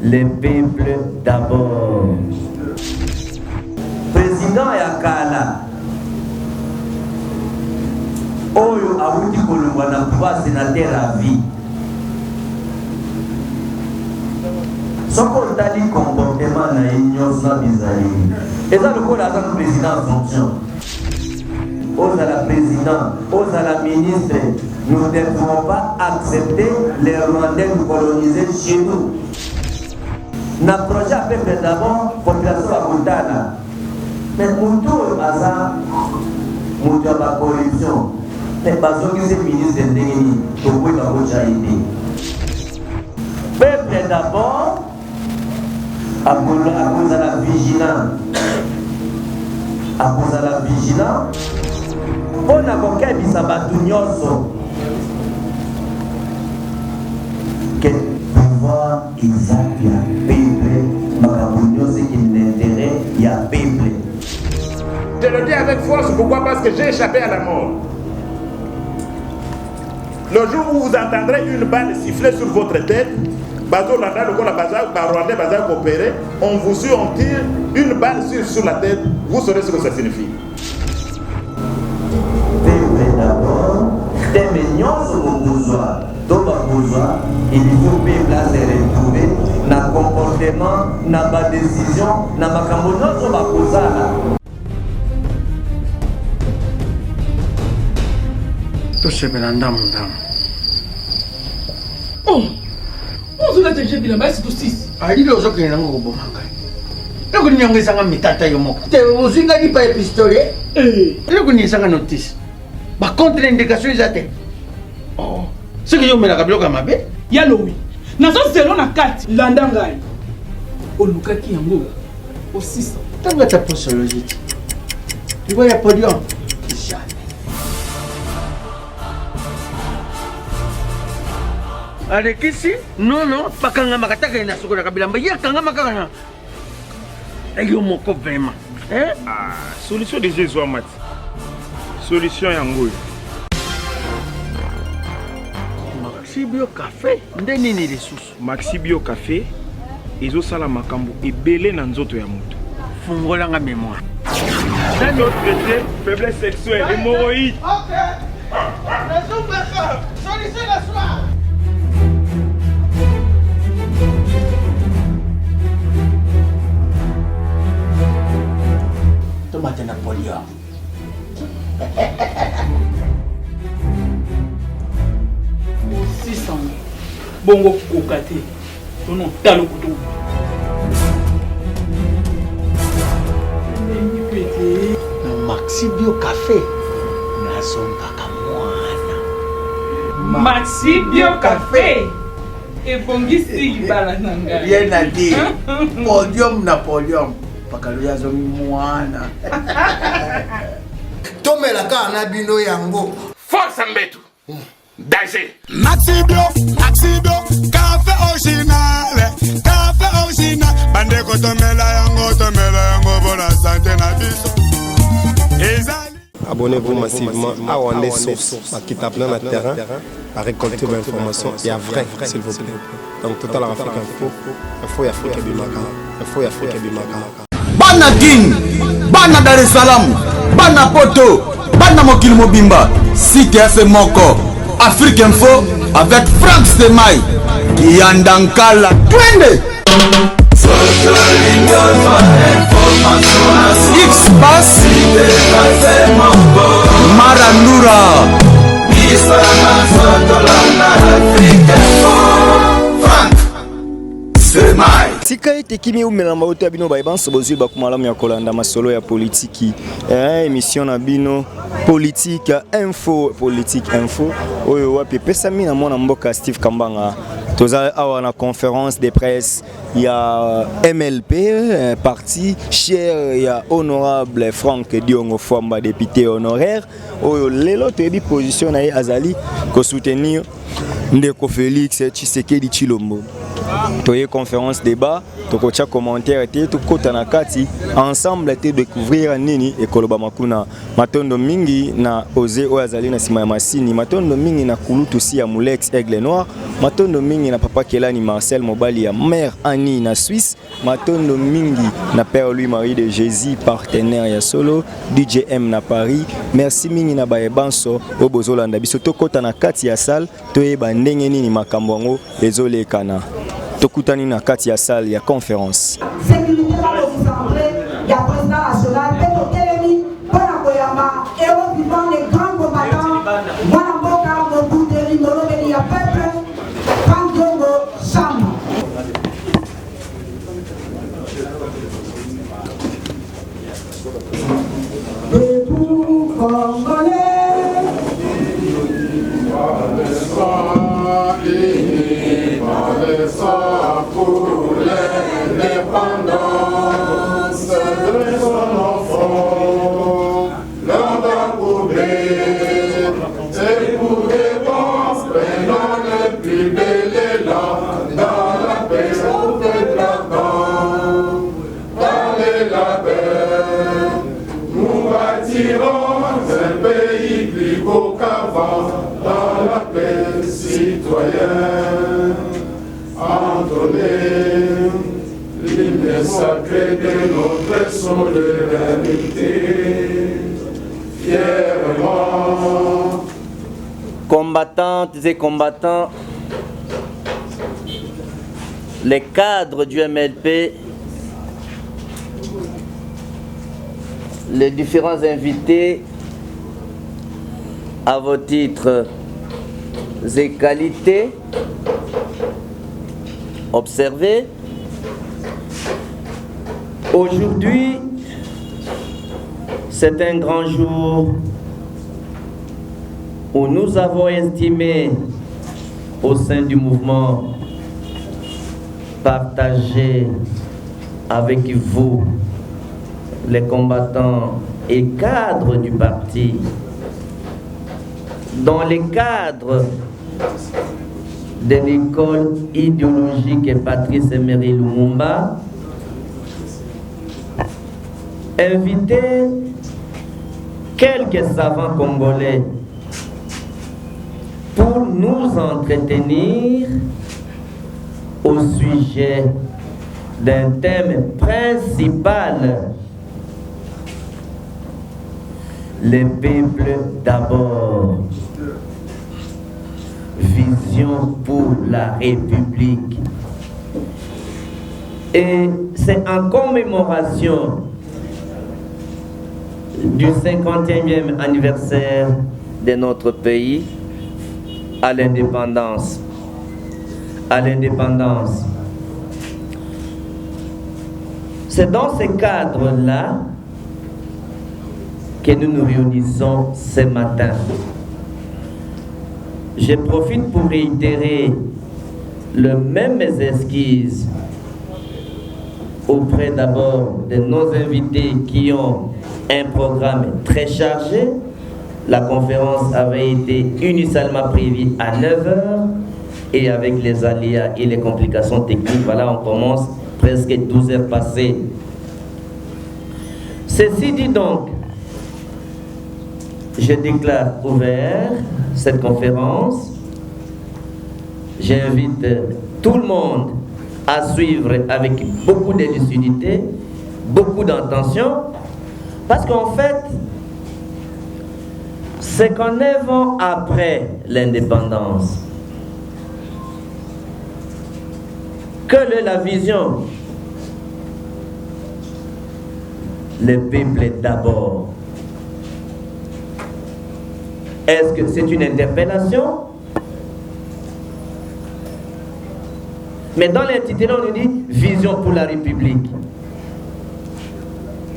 le peuple d'abord. Président Yakala, Oyo Aouti Kolumba na pouvoir sénateur à vie. Son tali comportement na union sans bizarrerie. Et ça le coup là le président en fonction. Aux à la présidente, aux à la ministre, nous ne devons pas accepter les Rwandais nous coloniser chez nous. Na projet à peuple d'abord, population à Montana. Mais Moutou Aza, Moutou à la corruption. Mais parce que c'est ministre de Ndengeni, pour vous la Bochaïdi. Peuple d'abord, à cause de la vigilance. À cause de la vigilance, on a conquis Bissabatunyoso. Quel pouvoir exact il y a peuple, Macabunyo, c'est qu'il l'intérêt, il y a peuple. Je le dis avec force, pourquoi? Parce que j'ai échappé à la mort. Le jour où vous entendrez une balle siffler sur votre tête, on vous suit, on tire une balle sur la tête, vous saurez ce que ça signifie. Peuple d'abord, des mignons sur vos besoins. Dans vos besoins, il faut peuple à se retrouver dans le comportement, dans la décision, dans la camouflage sur ma cause. Tout ce que l'on a. Oh! On a déjà vu la masse de 6. Ah, il y a des gens qui ont dit que vous avez dit que vous avez pas de pistolet. Vous avez dit notice. Par contre, l'indication est atteinte. Oh. Ce que vous avez dit, c'est que Yaloui. Nous sommes selon la carte. Landangai. Au Lukaki Yango. Au 600. Tu vas te poser le jet. Tu vois, il y a podium. Jamais. Avec ici, non, pas quand on m'a attaqué na sukura kabila mba ya kanga makana. Ayo moko vraiment. Hein? Ah, solution de Jésus Amat. Solution yango. Maxi Bio Café, ndeni ni ressources. Maxi Bio Café, ezo sala makambo ebele na nzoto ya moto. Fungola nga mémoire. Dans notre traité, faiblesse sexuelle, hémorroïde. OK. Solution la soir. Tomate Napoléon. Bongo Kokate. Non, Talo Couteau. Maxi Bio Café. Maxi Bio Café. Et Bongisi Balananga. Rien à dire. Podium Napoléon. Pakaluya zomi mwana. Tomelaka na bino yango. Force Mbetu. Danger. Maxi Bio, café original. Café original. Bande ko tomela yango bona santé na biso. Abonnez-vous massivement à Wandé Source, qui tape dans le terrain, à récolter vos informations et à vrai, s'il vous plaît. Donc, Total Afrique Info et Afrique Bimaka. Bana King, Bana Dar es Salaam, Bana Poto, Bana Mokil Mobimba, CTF Moko, Afrique Info avec Frank Stemai, Yandankala, Twende. X-Bass Marandura Tika ete kimi umelamba oto bino baibanso bozui bakumalamu ya kolanda masolo ya politiki émission na bino politique info oyo wapi pesa mina mona mboka Steve Kambanga toza awa na conférence de presse ya MLP parti cher ya honorable Frank Diongo Fwamba député honoraire oyo lelo tebi position na azali ko soutenir Ndeko Félix Tshisekedi Tshilombo toye conférence débat tokotia commentaire te tukota na kati ensemble te découvrir nini ekoloba makuna matondo mingi na Ose Oyazali na sima ya masini matondo mingi na kulutu si ya Mulex Aigle Noir matondo mingi na papa Kelani Marcel Mobali ya mère Annie na Suisse matondo mingi na père Louis-Marie de Jésus partenaire ya solo DJM na Paris merci mingi na baebanso obozolanda biso tokota na kati ya salle toyeba ndenge nini makambo ngo ezolekana tokutani na kati ya salle ya conférence sécurité na l'assemblée ya président national Peto Kelemi pona koyama héros vivant les grands combattants mwana mboka Mobutu Molobeli ya peuple Fandongo Chama debout Congolais pour l'indépendance de son enfant, l'homme d'Akoubé, c'est pour défense, prenons le plus bel élan, dans la paix, on fait printemps, dans les labeurs, nous bâtirons un pays plus beau qu'avant, dans la paix citoyenne. Entonnez l'hymne sacré de notre solidarité, fièrement. Combattantes et combattants, les cadres du MLP, les différents invités à vos titres et qualités, observez. Aujourd'hui, c'est un grand jour où nous avons estimé au sein du mouvement partager avec vous, les combattants et cadres du parti, dans les cadres de l'école idéologique et Patrice Emery Lumumba, inviter quelques savants congolais pour nous entretenir au sujet d'un thème principal: les peuples d'abord. Vision pour la République. Et c'est en commémoration du 51e anniversaire de notre pays à l'indépendance. C'est dans ce cadre-là que nous nous réunissons ce matin. Je profite pour réitérer les mêmes esquisses auprès d'abord de nos invités qui ont un programme très chargé. La conférence avait été initialement prévue à 9h et avec les aléas et les complications techniques, voilà, on commence presque 12 heures passées. Ceci dit donc, je déclare ouvert cette conférence. J'invite tout le monde à suivre avec beaucoup de lucidité, beaucoup d'intention, parce qu'en fait, c'est qu'en 9 ans après l'indépendance, quelle est la vision? Le peuple d'abord. Est-ce que c'est une interpellation? Mais dans l'intitulé, on nous dit vision pour la République.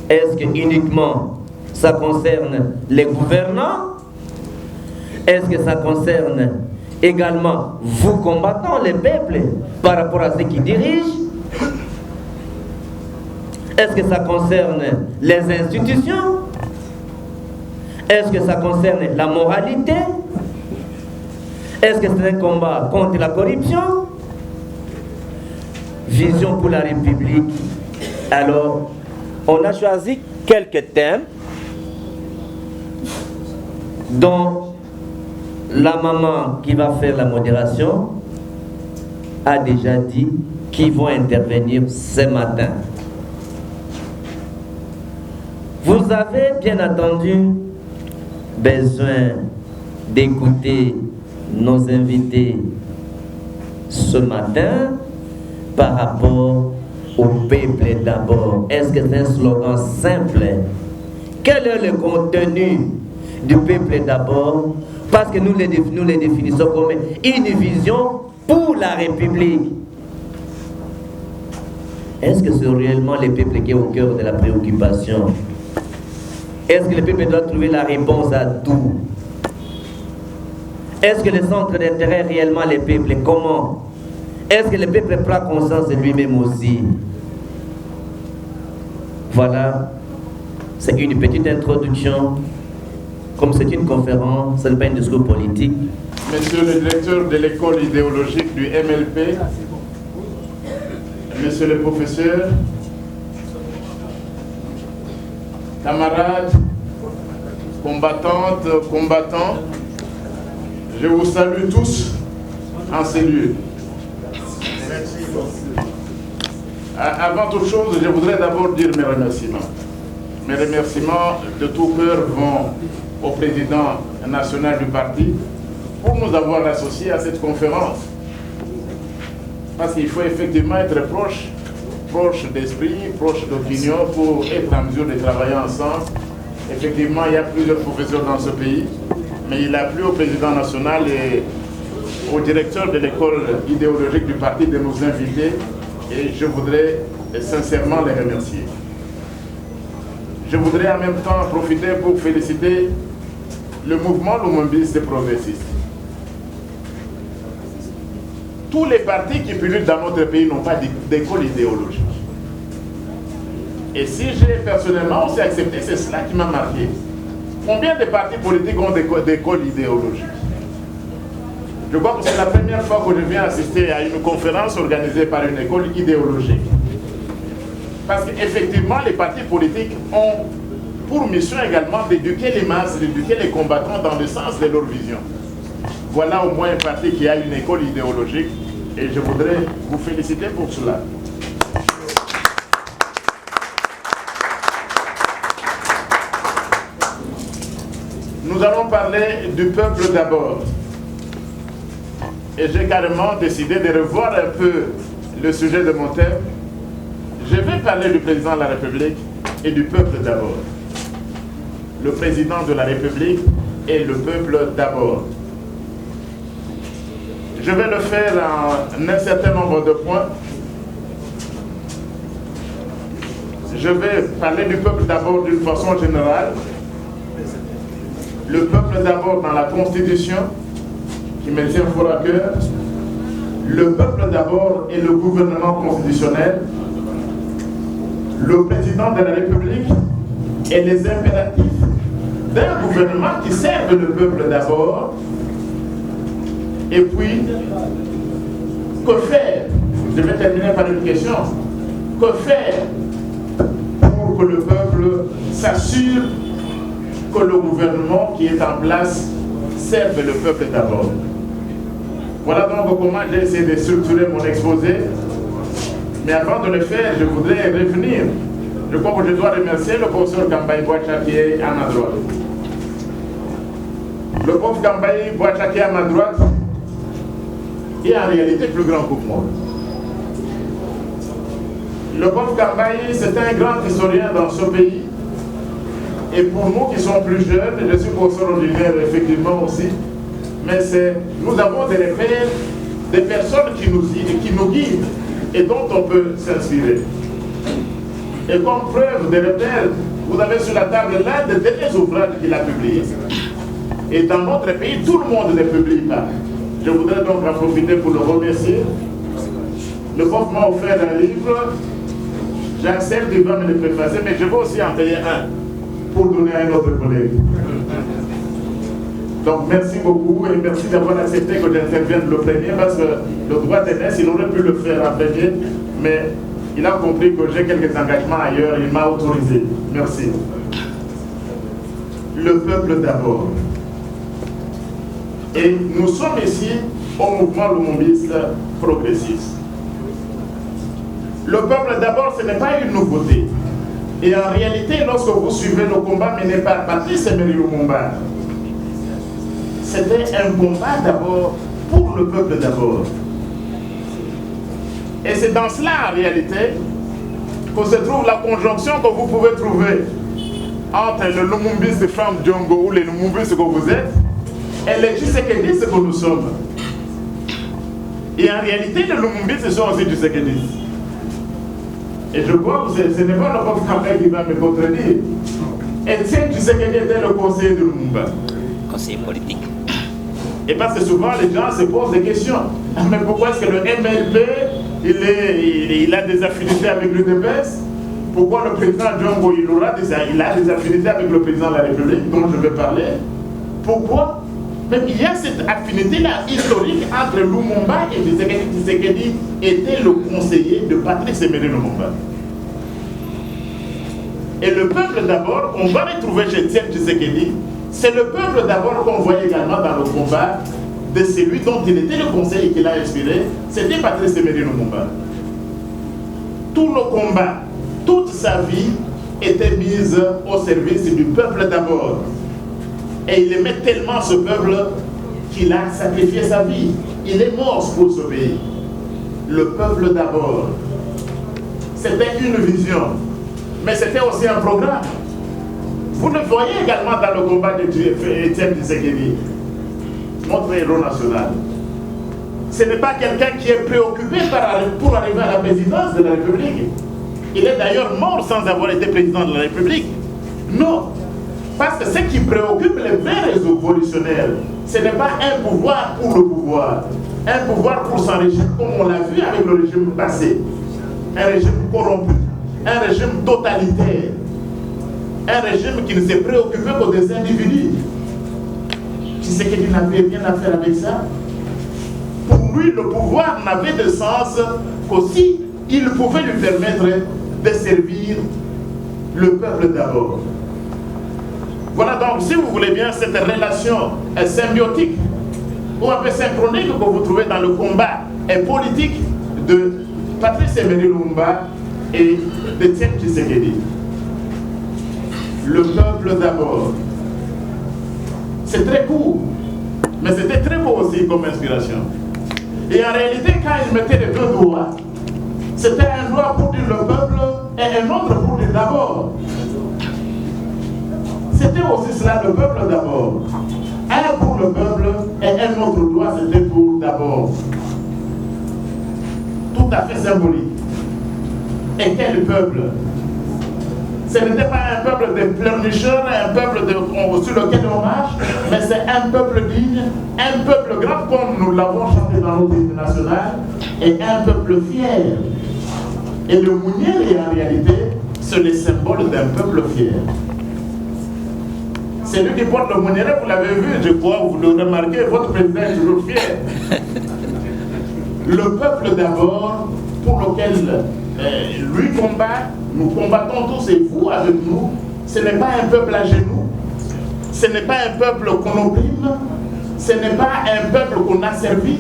Est-ce que uniquement ça concerne les gouvernants? Est-ce que ça concerne également vous combattants, les peuples, par rapport à ceux qui dirigent? Est-ce que ça concerne les institutions? Est-ce que ça concerne la moralité? Est-ce que c'est un combat contre la corruption? vision pour la République. Alors, on a choisi quelques thèmes dont la maman qui va faire la modération a déjà dit qu'ils vont intervenir ce matin. Vous avez bien entendu besoin d'écouter nos invités ce matin par rapport au peuple d'abord. Est-ce que c'est un slogan simple? Quel est le contenu du peuple d'abord? Parce que nous les définissons comme une vision pour la République. Est-ce que c'est réellement le peuple qui est au cœur de la préoccupation? Est-ce que le peuple doit trouver la réponse à tout? Est-ce que le centre d'intérêt est réellement le peuple? Comment? Est-ce que le peuple prend conscience de lui-même aussi? Voilà, c'est une petite introduction. Comme c'est une conférence, ce n'est pas un discours politique. Monsieur le directeur de l'école idéologique du MLP, monsieur le professeur, camarades, combattantes, combattants, je vous salue tous en ces lieux. Avant toute chose, je voudrais d'abord dire mes remerciements. Mes remerciements de tout cœur vont au président national du parti pour nous avoir associés à cette conférence. Parce qu'il faut effectivement être proche d'esprit, proche d'opinion pour être en mesure de travailler ensemble. Effectivement, il y a plusieurs professeurs dans ce pays, mais il a plu au président national et au directeur de l'école idéologique du parti de nous inviter et je voudrais sincèrement les remercier. Je voudrais en même temps profiter pour féliciter le mouvement lumumbiste progressiste. Tous les partis qui militent dans notre pays n'ont pas d'école idéologique. Et si j'ai personnellement aussi accepté, c'est cela qui m'a marqué. Combien de partis politiques ont d'école idéologique? Je crois que c'est la première fois que je viens assister à une conférence organisée par une école idéologique. Parce qu'effectivement, les partis politiques ont pour mission également d'éduquer les masses, d'éduquer les combattants dans le sens de leur vision. Voilà au moins un parti qui a une école idéologique et je voudrais vous féliciter pour cela. Nous allons parler du peuple d'abord. Et j'ai carrément décidé de revoir un peu le sujet de mon thème. Je vais parler du président de la République et du peuple d'abord. Le président de la République et le peuple d'abord. Je vais le faire en un certain nombre de points. Je vais parler du peuple d'abord d'une façon générale. Le peuple d'abord dans la Constitution, qui me tient fort à cœur. Le peuple d'abord et le gouvernement constitutionnel. Le président de la République et les impératifs d'un gouvernement qui serve le peuple d'abord. Et puis, que faire? Je vais terminer par une question. Que faire pour que le peuple s'assure que le gouvernement qui est en place serve le peuple d'abord? Voilà donc comment j'ai essayé de structurer mon exposé. Mais avant de le faire, je voudrais revenir. Je crois que je dois remercier le professeur Gambaye Boacha qui est à ma droite. Le prof Gambaye Boacha qui est à ma droite est en réalité plus grand que moi. Le prof Gambaye, c'est un grand historien dans ce pays. Et pour nous qui sommes plus jeunes, je suis professeur ordinaire effectivement aussi, mais nous avons des repères, des personnes qui nous guident et dont on peut s'inspirer. Et comme preuve des repères, vous avez sur la table l'un des derniers ouvrages qu'il a publié. Et dans notre pays, tout le monde ne publie pas. Je voudrais donc en profiter pour le remercier. Le prof m'a offert un livre. J'accepte, il va me le préfacer, mais je vais aussi en payer un pour donner à un autre collègue. Donc merci beaucoup et merci d'avoir accepté que j'intervienne le premier parce que le droit tenait, il aurait pu le faire en premier, mais il a compris que j'ai quelques engagements ailleurs, il m'a autorisé. Merci. Le peuple d'abord. Et nous sommes ici au mouvement lumumbiste progressiste. Le peuple d'abord, ce n'est pas une nouveauté. Et en réalité, lorsque vous suivez le combat mené par Patrice Emery Lumumba, c'était un combat d'abord pour le peuple d'abord. Et c'est dans cela, en réalité, que se trouve la conjonction que vous pouvez trouver entre le Lumumbiste Franck Diongo ou les Lumumbistes que vous êtes et les Tshisekedi que nous sommes. Et en réalité, les Lumumbistes sont aussi Tshisekedi. Et je crois que ce n'est pas le campagne qui va me contredire. Etienne Tshisekedi était le conseiller de Lumumba. Conseiller politique. Et parce que souvent les gens se posent des questions. Mais pourquoi est-ce que le MLP, il a des affinités avec l'UDPS? Pourquoi le président Diongo, il a des affinités avec le président de la République dont je vais parler? Pourquoi? Mais il y a cette affinité-là historique entre Lumumba et Tshisekedi. Tshisekedi était le conseiller de Patrice Emery Lumumba. Et le peuple d'abord, on va retrouver chez Etienne Tshisekedi, c'est le peuple d'abord qu'on voyait également dans le combat de celui dont il était le conseiller et qu'il a inspiré, c'était Patrice Emery Lumumba. Tout le combat, toute sa vie était mise au service du peuple d'abord. Et il aimait tellement ce peuple qu'il a sacrifié sa vie. Il est mort pour ce pays. Le peuple d'abord. C'était une vision, mais c'était aussi un programme. Vous le voyez également dans le combat d'Etienne Tshisekedi, notre héros national. Ce n'est pas quelqu'un qui est préoccupé pour arriver à la présidence de la République. Il est d'ailleurs mort sans avoir été président de la République. Non. Parce que ce qui préoccupe les vrais révolutionnaires, ce n'est pas un pouvoir pour le pouvoir, un pouvoir pour s'enrichir, comme on l'a vu avec le régime passé. Un régime corrompu, un régime totalitaire, un régime qui ne s'est préoccupé que des individus. Tshisekedi n'avait rien à faire avec ça. Pour lui, le pouvoir n'avait de sens qu'aussi il pouvait lui permettre de servir le peuple d'abord. Voilà donc, si vous voulez bien, cette relation symbiotique ou un peu synchronique que vous trouvez dans le combat politique de Patrice Emery Lumumba et d'Etienne Tshisekedi. Le peuple d'abord. C'est très court, mais c'était très beau aussi comme inspiration. Et en réalité, quand il mettait les deux doigts, c'était un doigt pour dire le peuple et un autre pour dire d'abord. C'était aussi cela, le peuple d'abord. Un pour le peuple et un autre doigt, c'était pour d'abord. Tout à fait symbolique. Et quel peuple? Ce n'était pas un peuple de pleurnicheurs, un peuple sur lequel on marche, mais c'est un peuple digne, un peuple grand comme nous l'avons chanté dans notre hymne national, et un peuple fier. Et le Mounier, en réalité, c'est le symbole d'un peuple fier. C'est lui qui porte le Mounier, vous l'avez vu, je crois, vous le remarquez, votre président est toujours fier. Le peuple d'abord, pour lequel lui combat, nous combattons tous et vous avec nous, ce n'est pas un peuple à genoux, ce n'est pas un peuple qu'on opprime, ce n'est pas un peuple qu'on a servi,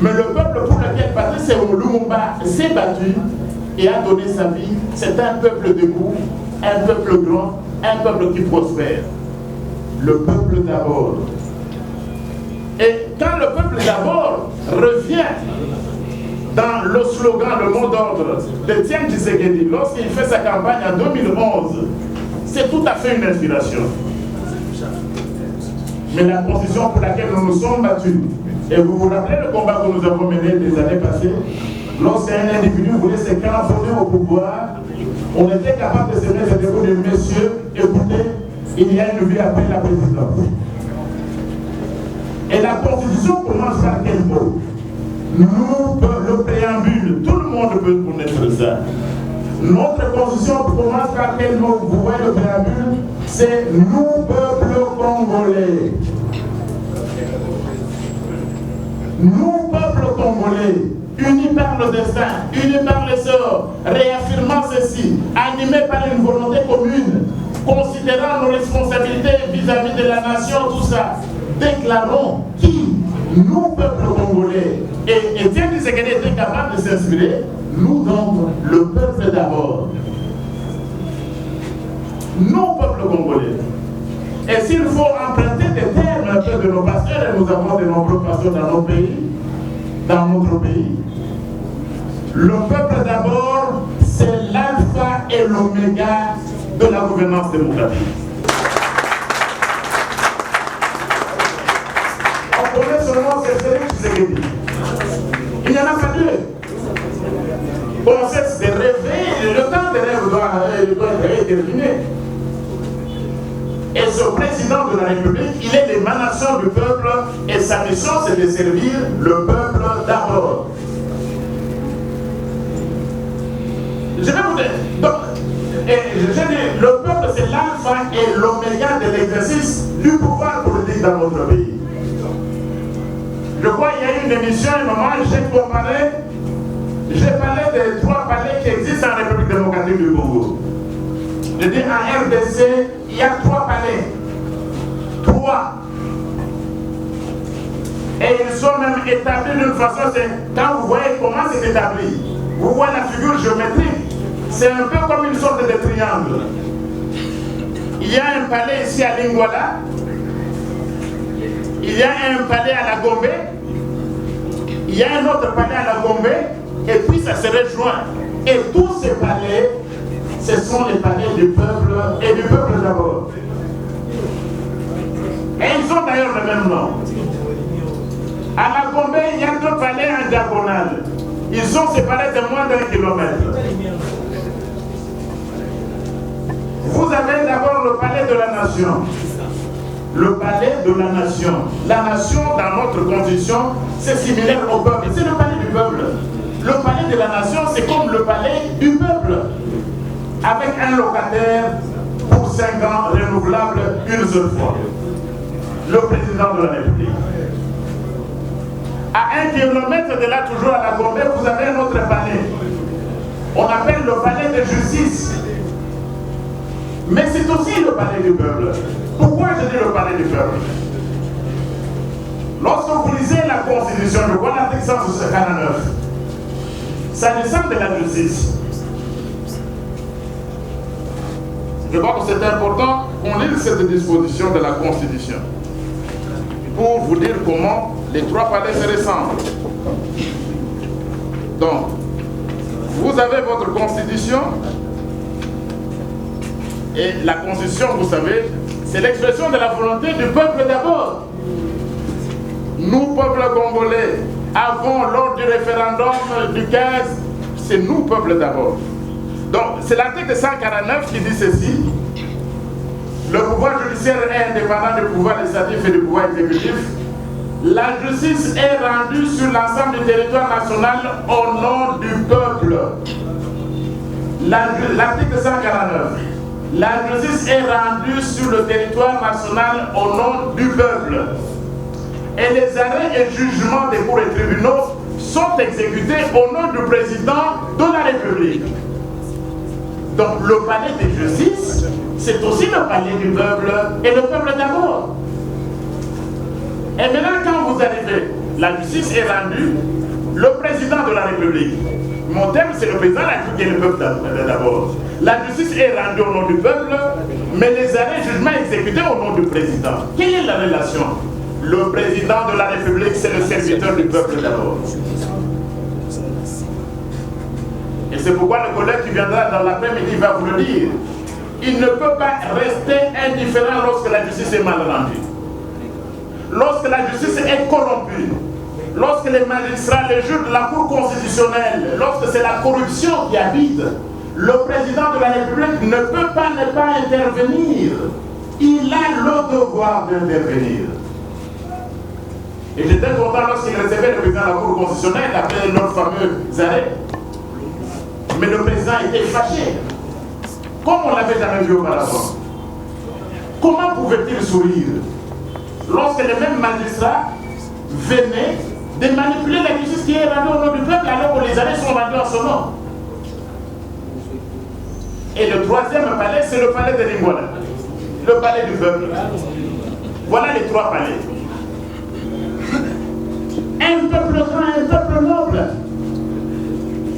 mais le peuple pour lequel Patrice Lumumba s'est battu et a donné sa vie, c'est un peuple debout, un peuple grand, un peuple qui prospère. Le peuple d'abord. Et quand le peuple d'abord revient dans le slogan, le mot d'ordre d'Etienne Tshisekedi, lorsqu'il fait sa campagne en 2011, c'est tout à fait une inspiration. Mais la constitution pour laquelle nous nous sommes battus, et vous vous rappelez le combat que nous avons mené les années passées, lorsqu'un individu voulait se cramponner au pouvoir, on était capable de se mettre debout de messieurs, écoutez, il y a une vie après la présidence. Et la constitution commence par quel mot? Nous, le préambule, tout le monde peut connaître ça. Notre constitution commence par quel mot? Vous voyez le préambule? C'est nous, peuple congolais. Nous, peuple congolais. unis par le destin, unis par le sort, réaffirmant ceci, animés par une volonté commune, considérant nos responsabilités vis-à-vis de la nation, tout ça, déclarons qui, nous, peuple congolais, et Étienne Tshisekedi était capable de s'inspirer, nous donc, le peuple d'abord. Nous, peuple congolais. Et s'il faut emprunter des termes un peu de nos pasteurs, et nous avons de nombreux pasteurs dans nos pays, dans notre pays, le peuple d'abord, c'est l'alpha et l'oméga de la gouvernance démocratique. On connaît seulement ce Félix Tshisekedi. Il n'y en a pas deux. On cesse de rêver, le temps de rêve doit être terminé. Et ce président de la République, il est l'émanation du peuple et sa mission c'est de servir le peuple d'abord. Je vais vous dire, donc, le peuple c'est l'alpha et l'oméga de l'exercice du pouvoir politique dans notre pays. Je crois qu'il y a eu une émission, un moment, j'ai parlé des 3 palais qui existent en République démocratique du Congo. Je dis en RDC, il y a 3 palais. 3. Et ils sont même établis d'une façon, quand vous voyez comment c'est établi, vous voyez la figure géométrique, c'est un peu comme une sorte de triangle. Il y a un palais ici à Lingwala, il y a un palais à la Gombe, il y a un autre palais à la Gombe, et puis ça se rejoint. Et tous ces palais, ce sont les palais du peuple et du peuple d'abord. Et ils ont d'ailleurs le même nom. À la Gombe, il y a 2 palais en diagonale. Ils sont séparés de moins d'1 kilomètre. Vous avez d'abord le palais de la nation. Le palais de la nation. La nation, dans notre constitution, c'est similaire au peuple. C'est le palais du peuple. Le palais de la nation, c'est comme le palais du peuple. Avec un locataire pour 5 ans renouvelable une seule fois. Le président de la République. À 1 kilomètre de là, toujours à la Gombe, vous avez un autre palais. On appelle le palais de justice. Mais c'est aussi le palais du peuple. Pourquoi je dis le palais du peuple? Lorsque vous lisez la Constitution, je vois l'article 149, s'agissant de la justice, je crois que c'est important qu'on lise cette disposition de la Constitution pour vous dire comment les 3 palais se ressemblent. Donc, vous avez votre Constitution et la Constitution, vous savez, c'est l'expression de la volonté du peuple d'abord. Nous, peuple congolais, avons lors du référendum du 15, c'est nous, peuple d'abord. Donc, c'est l'article 149 qui dit ceci. Le pouvoir judiciaire est indépendant du pouvoir législatif et du pouvoir exécutif. La justice est rendue sur l'ensemble du territoire national au nom du peuple. L'article 149. La justice est rendue sur le territoire national au nom du peuple. Et les arrêts et jugements des cours et tribunaux sont exécutés au nom du président de la République. Donc le palais de justice, c'est aussi le palais du peuple et le peuple d'abord. Et maintenant quand vous arrivez, la justice est rendue, le président de la République. Mon thème c'est le président de la République et le peuple d'abord. La justice est rendue au nom du peuple, mais les arrêts et jugements exécutés au nom du président. Quelle est la relation? Le président de la République, c'est le serviteur du peuple d'abord. Et c'est pourquoi le collègue qui viendra dans l'après-midi va vous le dire. Il ne peut pas rester indifférent lorsque la justice est mal rendue. Lorsque la justice est corrompue. Lorsque les magistrats, les juges de la Cour constitutionnelle, lorsque c'est la corruption qui habite, le président de la République ne peut pas ne pas intervenir. Il a le devoir d'intervenir. Et j'étais content lorsqu'il recevait le président de la Cour constitutionnelle après notre fameux arrêt. Mais le président était fâché. Comme on ne l'avait jamais vu auparavant. Comment pouvait-il sourire lorsque les mêmes magistrats venaient de manipuler la justice qui est rendue au nom du peuple alors que les arrêts sont rendus en son nom. Et le troisième palais, c'est le palais de Lingouana, le palais du peuple. Voilà les trois palais. Un peuple grand, un peuple noble.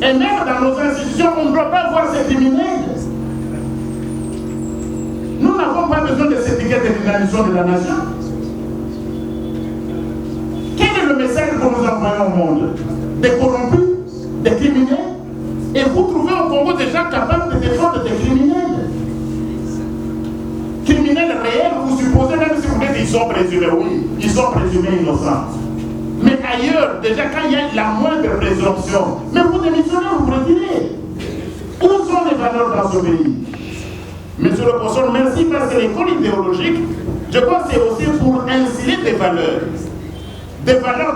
Et même dans nos institutions, on ne doit pas voir ces criminels. Nous n'avons pas besoin de cette étiquette de dynamisation de la nation. Quel est le message que nous envoyons au monde? Des corrompus, des criminels. Et vous trouvez au Congo des gens capables de défendre des criminels. Criminels réels, vous supposez, même si vous dites qu'ils sont présumés, oui, ils sont présumés innocents. Mais ailleurs, déjà quand il y a la moindre présomption, mais vous démissionnez, vous retirez. Où sont les valeurs dans ce pays? Monsieur le Consul, merci parce que l'école idéologique, je crois que c'est aussi pour instiller des valeurs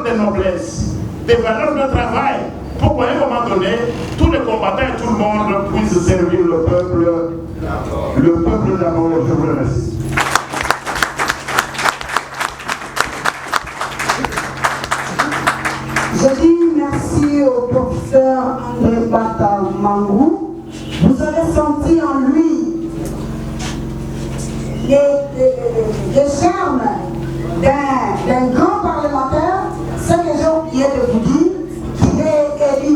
de noblesse, des valeurs de travail, pour qu'à un moment donné, tous les combattants et tout le monde puissent servir le peuple d'abord. Je vous remercie. Je dis merci au professeur André Bata Mangou. Vous avez senti en lui les germes d'un grand parlementaire. Ce que j'ai oublié de vous dire, qu'il est élu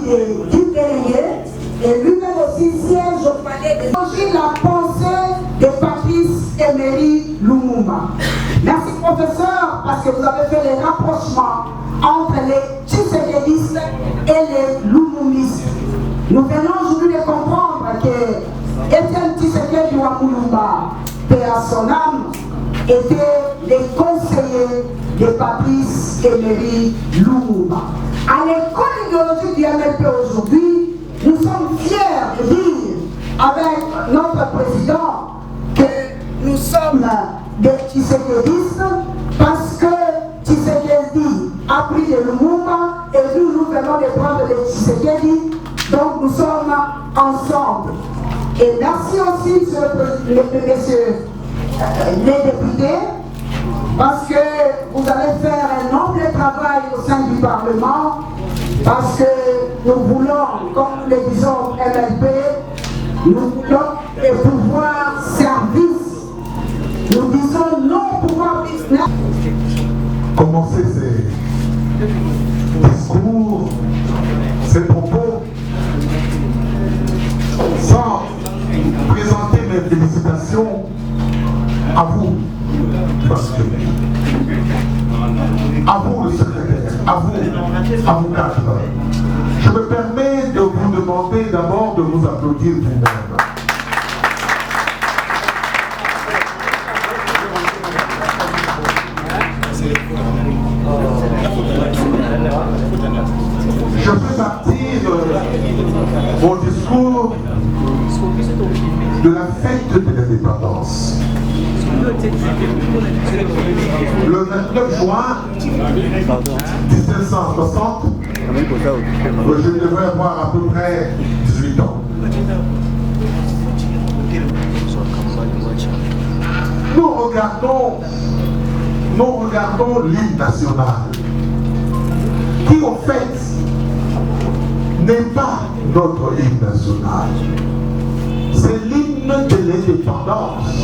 du délégué et lui-même aussi siège au palais de la pensée de Patrice Emery Lumumba. Merci professeur parce que vous avez fait les rapprochements entre les Tshisekedistes et les Lumumbistes. Nous venons aujourd'hui de comprendre que Etienne Tshisekedi Lumumba, paix à son âme, était les conseillers de Patrice Emery Lumumba. À l'école idéologique du MLP aujourd'hui, nous sommes fiers de dire avec notre président que nous sommes des Tshisekedistes parce que Tshisekedi a pris de Lumumba et nous venons de prendre les Tshisekedi, donc nous sommes ensemble. Et merci aussi, messieurs les députés, parce que vous allez faire un noble travail au sein du Parlement, parce que nous voulons, comme nous le disons MLP, nous voulons des pouvoirs services. Nous disons non au pouvoir business. Commencer ces discours, ces propos, sans présenter mes félicitations à vous, à vous le secrétaire, à vous quatre. Je me permets de vous demander d'abord de vous applaudir vous-même. Je fais partie de mon discours de la fête de l'indépendance. Le 29 juin 1760, je devrais avoir à peu près 18 ans. Nous regardons l'hymne national, qui au fait n'est pas notre hymne national. C'est l'hymne de l'indépendance.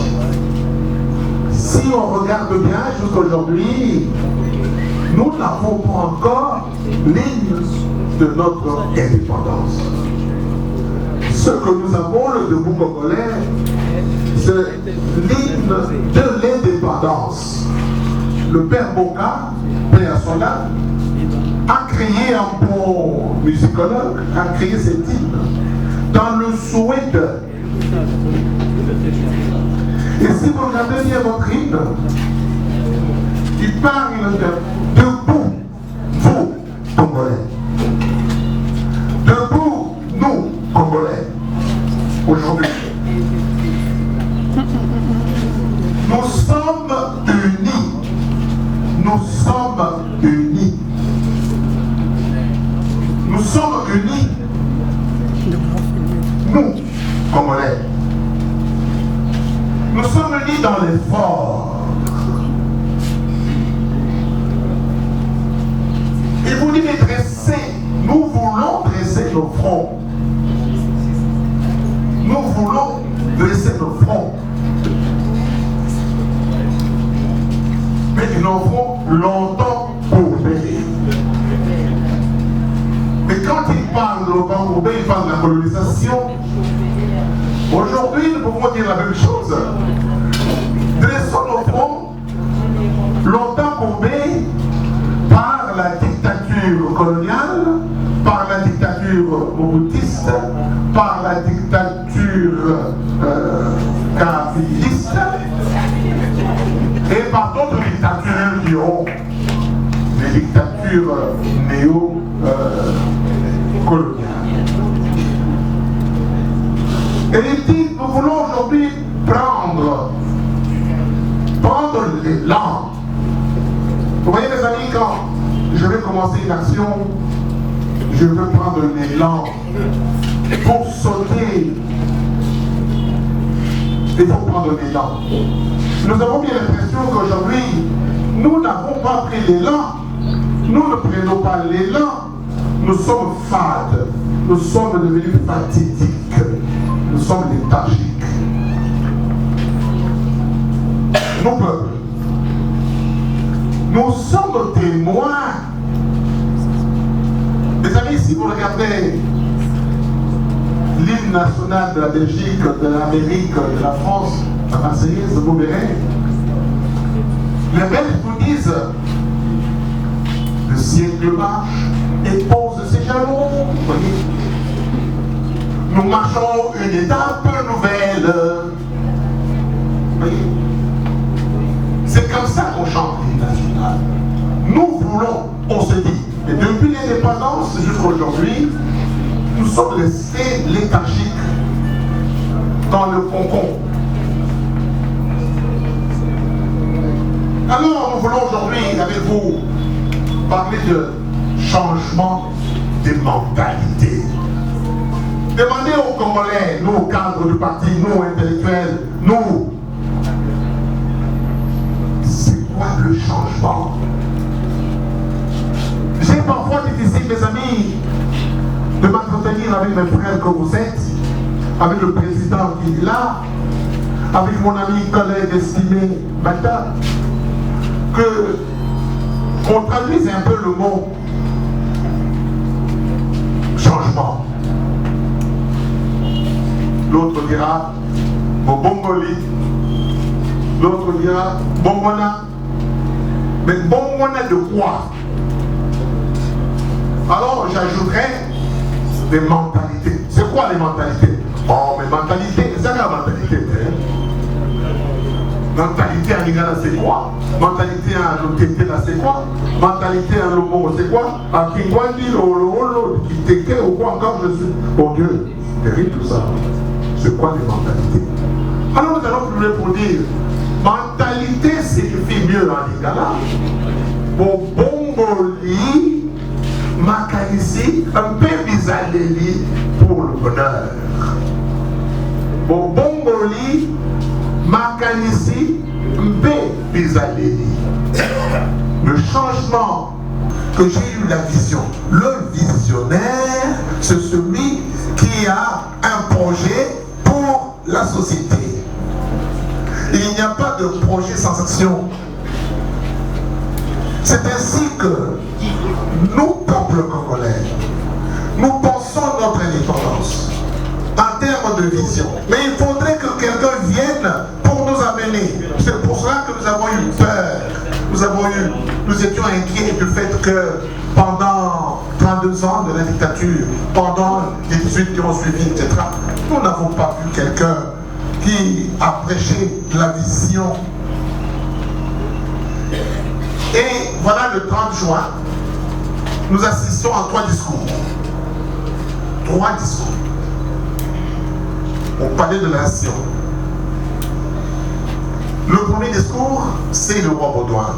Si on regarde bien jusqu'aujourd'hui, nous n'avons pas encore l'hymne de notre indépendance. Ce que nous avons, le debout congolais, c'est l'hymne de l'indépendance. Le père Boka, paix à son âme, a créé un bon musicologue, a créé cet hymne dans le souhait de... Et si vous regardez bien votre hymne, il parle de debout, vous, Congolais. Debout, nous, Congolais. Aujourd'hui, nous sommes unis. Nous sommes unis. Nous sommes unis. Nous, Congolais. Nous sommes unis dans l'effort. Il vous dit nous voulons dresser nos fronts. Mais ils n'en font longtemps courbés. Et quand ils parlent de longtemps courbés, ils parlent de la colonisation. Aujourd'hui, nous pouvons dire la même chose. Dressons nos fronts longtemps courbés par la dictature coloniale, par la dictature moboutiste, par la dictature carafilliste et par d'autres dictatures qui ont des dictatures néo-coloniales. Et il dit, nous voulons aujourd'hui prendre l'élan. Vous voyez mes amis, quand je vais commencer une action, je veux prendre l'élan pour sauter. Il faut prendre l'élan. Nous avons bien l'impression qu'aujourd'hui, nous n'avons pas pris l'élan. Nous ne prenons pas l'élan. Nous sommes fades. Nous sommes devenus fatidiques. Nous sommes léthargiques. Nos peuples, nous sommes témoins. Mes amis, si vous regardez l'hymne national de la Belgique, de l'Amérique, de la France, la Marseillaise, vous verrez, les Belges vous disent le siècle marche et pose ses jalons. Vous voyez, nous marchons une étape nouvelle. Vous voyez, c'est comme ça qu'on chante l'hymne national. Nous voulons, on se dit, et depuis l'indépendance jusqu'à aujourd'hui, nous sommes restés léthargiques dans le concombre. Alors nous voulons aujourd'hui avec vous parler de changement des mentalités. Demandez aux Congolais, nous cadres du parti, nous intellectuels, nous, c'est quoi le changement? J'ai parfois difficile, mes amis, de m'entretenir avec mes frères que vous êtes, avec le président qui est là, avec mon ami, collègue estimé, Bata, que on traduise un peu le mot changement. L'autre dira Bobongoli, l'autre dira Bombona. Mais Bombona de quoi? Alors j'ajouterais des mentalités. C'est quoi les mentalités? Oh, mais mentalité, c'est la mentalité. Mentalité en Lingala, c'est quoi? Mentalité en Lotete, là, c'est quoi? Mentalité en Lomo, c'est quoi? En Kingwandi, Lolo, Kiteke, ou quoi encore, je suis. Oh Dieu, c'est terrible tout ça. C'est quoi les mentalités? Alors nous allons plus loin pour dire mentalité signifie mieux en Lingala. Bomboli, Makanisi, un peu bizaleli pour le bonheur. Bomboli, Makanisi, Mbe Bizaleli. Le changement que j'ai eu la vision. Le visionnaire, c'est celui qui a un projet pour la société. Il n'y a pas de projet sans action. C'est ainsi que nous, peuple congolais, nous pensons notre indépendance en termes de vision. Mais il faudrait que quelqu'un vienne pour nous amener. C'est pour cela que nous avons eu peur. Nous étions inquiets du fait que pendant 32 ans de la dictature, pendant les 18 qui ont suivi, etc., nous n'avons pas vu quelqu'un qui a prêché la vision. Et voilà le 30 juin, nous assistons à 3 discours. 3 discours. On parlait de la nation. Le premier discours, c'est le roi Baudouin,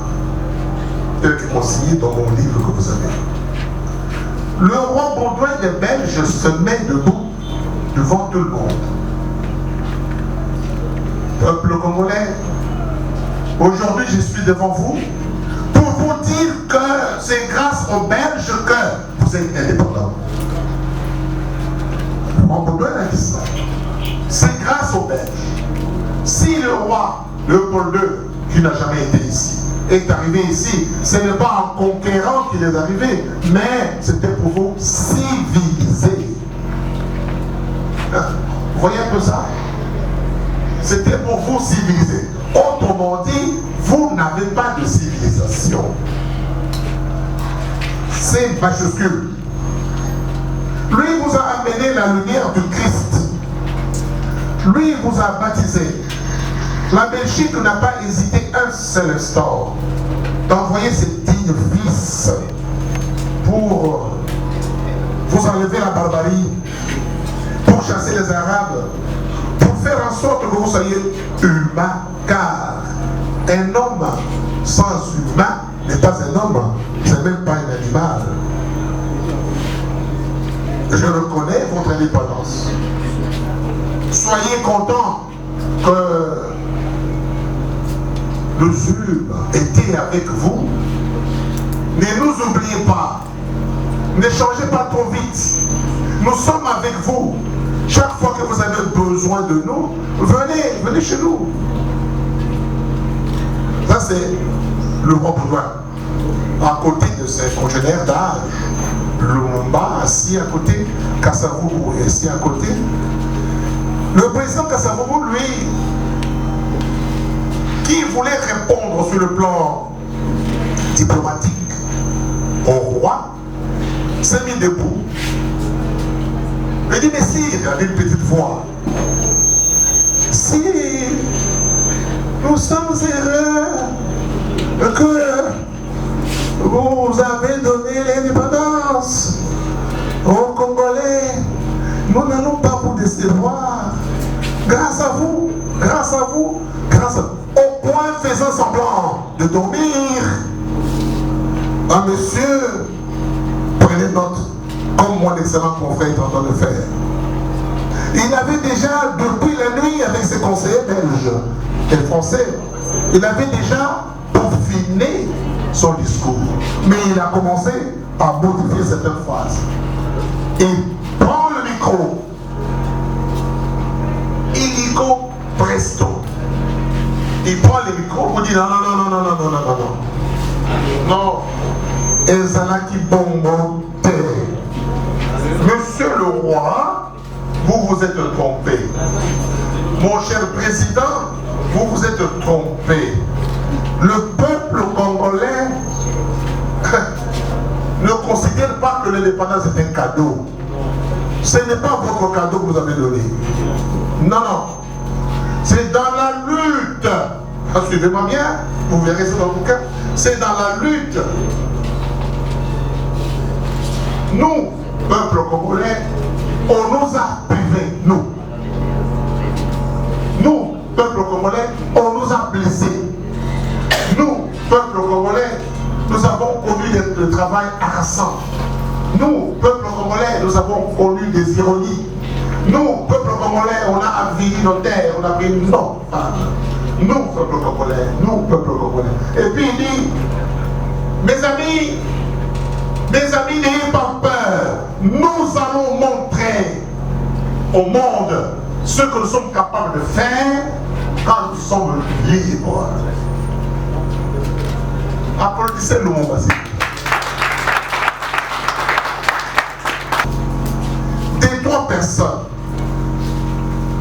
tel que consigné dans mon livre que vous avez. Le roi Baudouin des Belges se met debout devant tout le monde. Peuple congolais, aujourd'hui je suis devant vous pour vous dire que c'est grâce aux Belges que vous êtes indépendants. Le roi Baudouin a dit ça. Franco-belge. Si le roi Léopold II, qui n'a jamais été ici, est arrivé ici, ce n'est pas en conquérant qu'il est arrivé, mais c'était pour vous civiliser. Vous voyez un peu ça? C'était pour vous civiliser. Autrement dit, vous n'avez pas de civilisation. C'est majuscule. Lui vous a amené la lumière du Christ. Lui vous a baptisé. La Belgique n'a pas hésité un seul instant d'envoyer ses dignes fils pour vous enlever la barbarie, pour chasser les Arabes, pour faire en sorte que vous soyez humains, car un homme sans humain n'est pas un homme, c'est même pas un animal. Je reconnais votre indépendance. Soyez contents que le Zulm était avec vous. Ne nous oubliez pas. Ne changez pas trop vite. Nous sommes avec vous. Chaque fois que vous avez besoin de nous, venez chez nous. Ça, c'est le roi Baudouin. À côté de ses congénères d'âge, Lumumba assis à côté, Kasavubu assis à côté. Le président Kasavubu, lui, qui voulait répondre sur le plan diplomatique au roi, s'est mis debout. Il dit, mais sire, avec une petite voix, si nous sommes heureux que vous avez donné l'indépendance aux Congolais, nous n'allons pas vous décevoir. Grâce à vous, grâce à vous, grâce à vous. Au point faisant semblant de dormir, un monsieur, prenez note, comme mon excellent confrère est en train de faire. Il avait déjà, depuis la nuit, avec ses conseillers belges et français, il avait déjà peaufiné son discours. Mais il a commencé à modifier certaines phrases. Il prend le micro. Illico presto. Il prend le micro pour dire non. Ezalaki bongo te. Monsieur le roi, vous vous êtes trompé. Mon cher président, vous vous êtes trompé. Le peuple congolais ne considère pas que l'indépendance est un cadeau. Ce n'est pas votre cadeau que vous avez donné. Non. C'est dans la lutte. Suivez-moi bien, vous verrez ça dans le bouquin. C'est dans la lutte. Nous, peuple congolais, on nous a privés, nous. Nous, peuple congolais, on nous a blessés. Nous, peuple congolais, nous avons connu le travail harassant. Nous, peuple congolais, nous avons connu des ironies. Nous, peuple congolais, on a avili nos terres, on a pris non. Nous, peuple congolais, Et puis il dit, mes amis, n'ayez pas peur. Nous allons montrer au monde ce que nous sommes capables de faire quand nous sommes libres. Applaudissez le monde. Des trois personnes,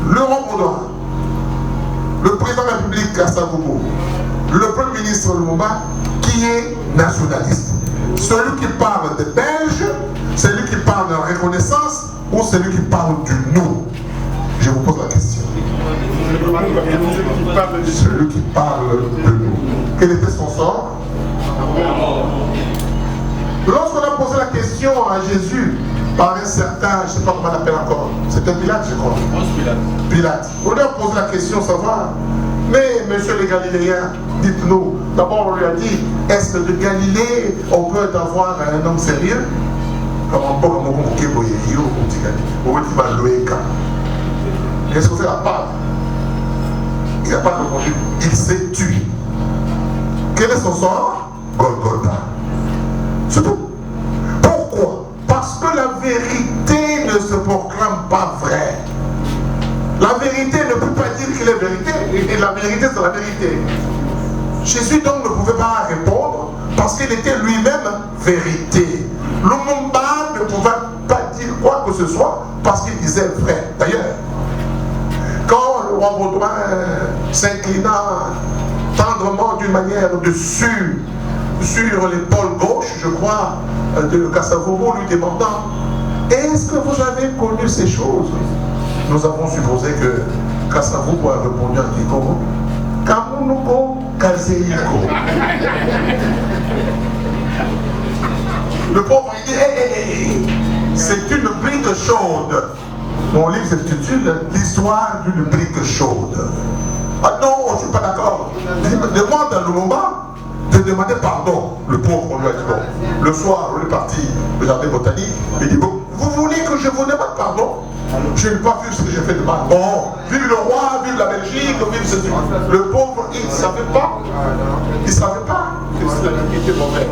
le roi Baudouin, le président de la République Kasavubu, le premier ministre Lumumba, qui est nationaliste. Celui qui parle des Belges, celui qui parle de la reconnaissance ou celui qui parle du nous. Je vous pose la question. Celui qui parle de nous. Quel était son sort? Lorsqu'on a posé la question à Jésus par un certain, je ne sais pas comment on appelle encore, c'était Pilate, je crois. Pilate. On lui a posé la question, savoir. Mais monsieur les Galiléens, dites-nous, d'abord on lui a dit, est-ce que de Galilée on peut avoir un homme sérieux? Qu'est-ce que c'est la part? Il n'a pas répondu, il s'est tué. Quel est son sort? Golgotha. C'est tout. Pourquoi? Parce que la vérité ne se proclame pas vraie. La vérité ne peut pas dire qu'il est vérité, et la vérité c'est la vérité. Jésus donc ne pouvait pas répondre parce qu'il était lui-même vérité. Lumumba ne pouvait pas dire quoi que ce soit parce qu'il disait vrai. D'ailleurs, quand le roi Baudouin s'inclina tendrement d'une manière dessus sur l'épaule gauche, je crois, de Kassavogo, lui demandant « Est-ce que vous avez connu ces choses ?» Nous avons supposé que Kassavogo a répondu en Kiko « Kamunuko Kazeiko ». Le pauvre il dit hey, c'est une brique chaude. Mon livre s'intitule L'histoire d'une brique chaude. Ah non, je ne suis pas d'accord. Demande à Lumumba de demander pardon. Le pauvre, on lui a dit bon. Le soir, on est parti au jardin botanique. Il dit bon, vous voulez que je vous demande pardon? Je n'ai pas vu ce que j'ai fait de mal. Bon, vive le roi, vive la Belgique, vive ceci. Le pauvre, il ne savait pas. Il ne savait pas que c'était était mauvais.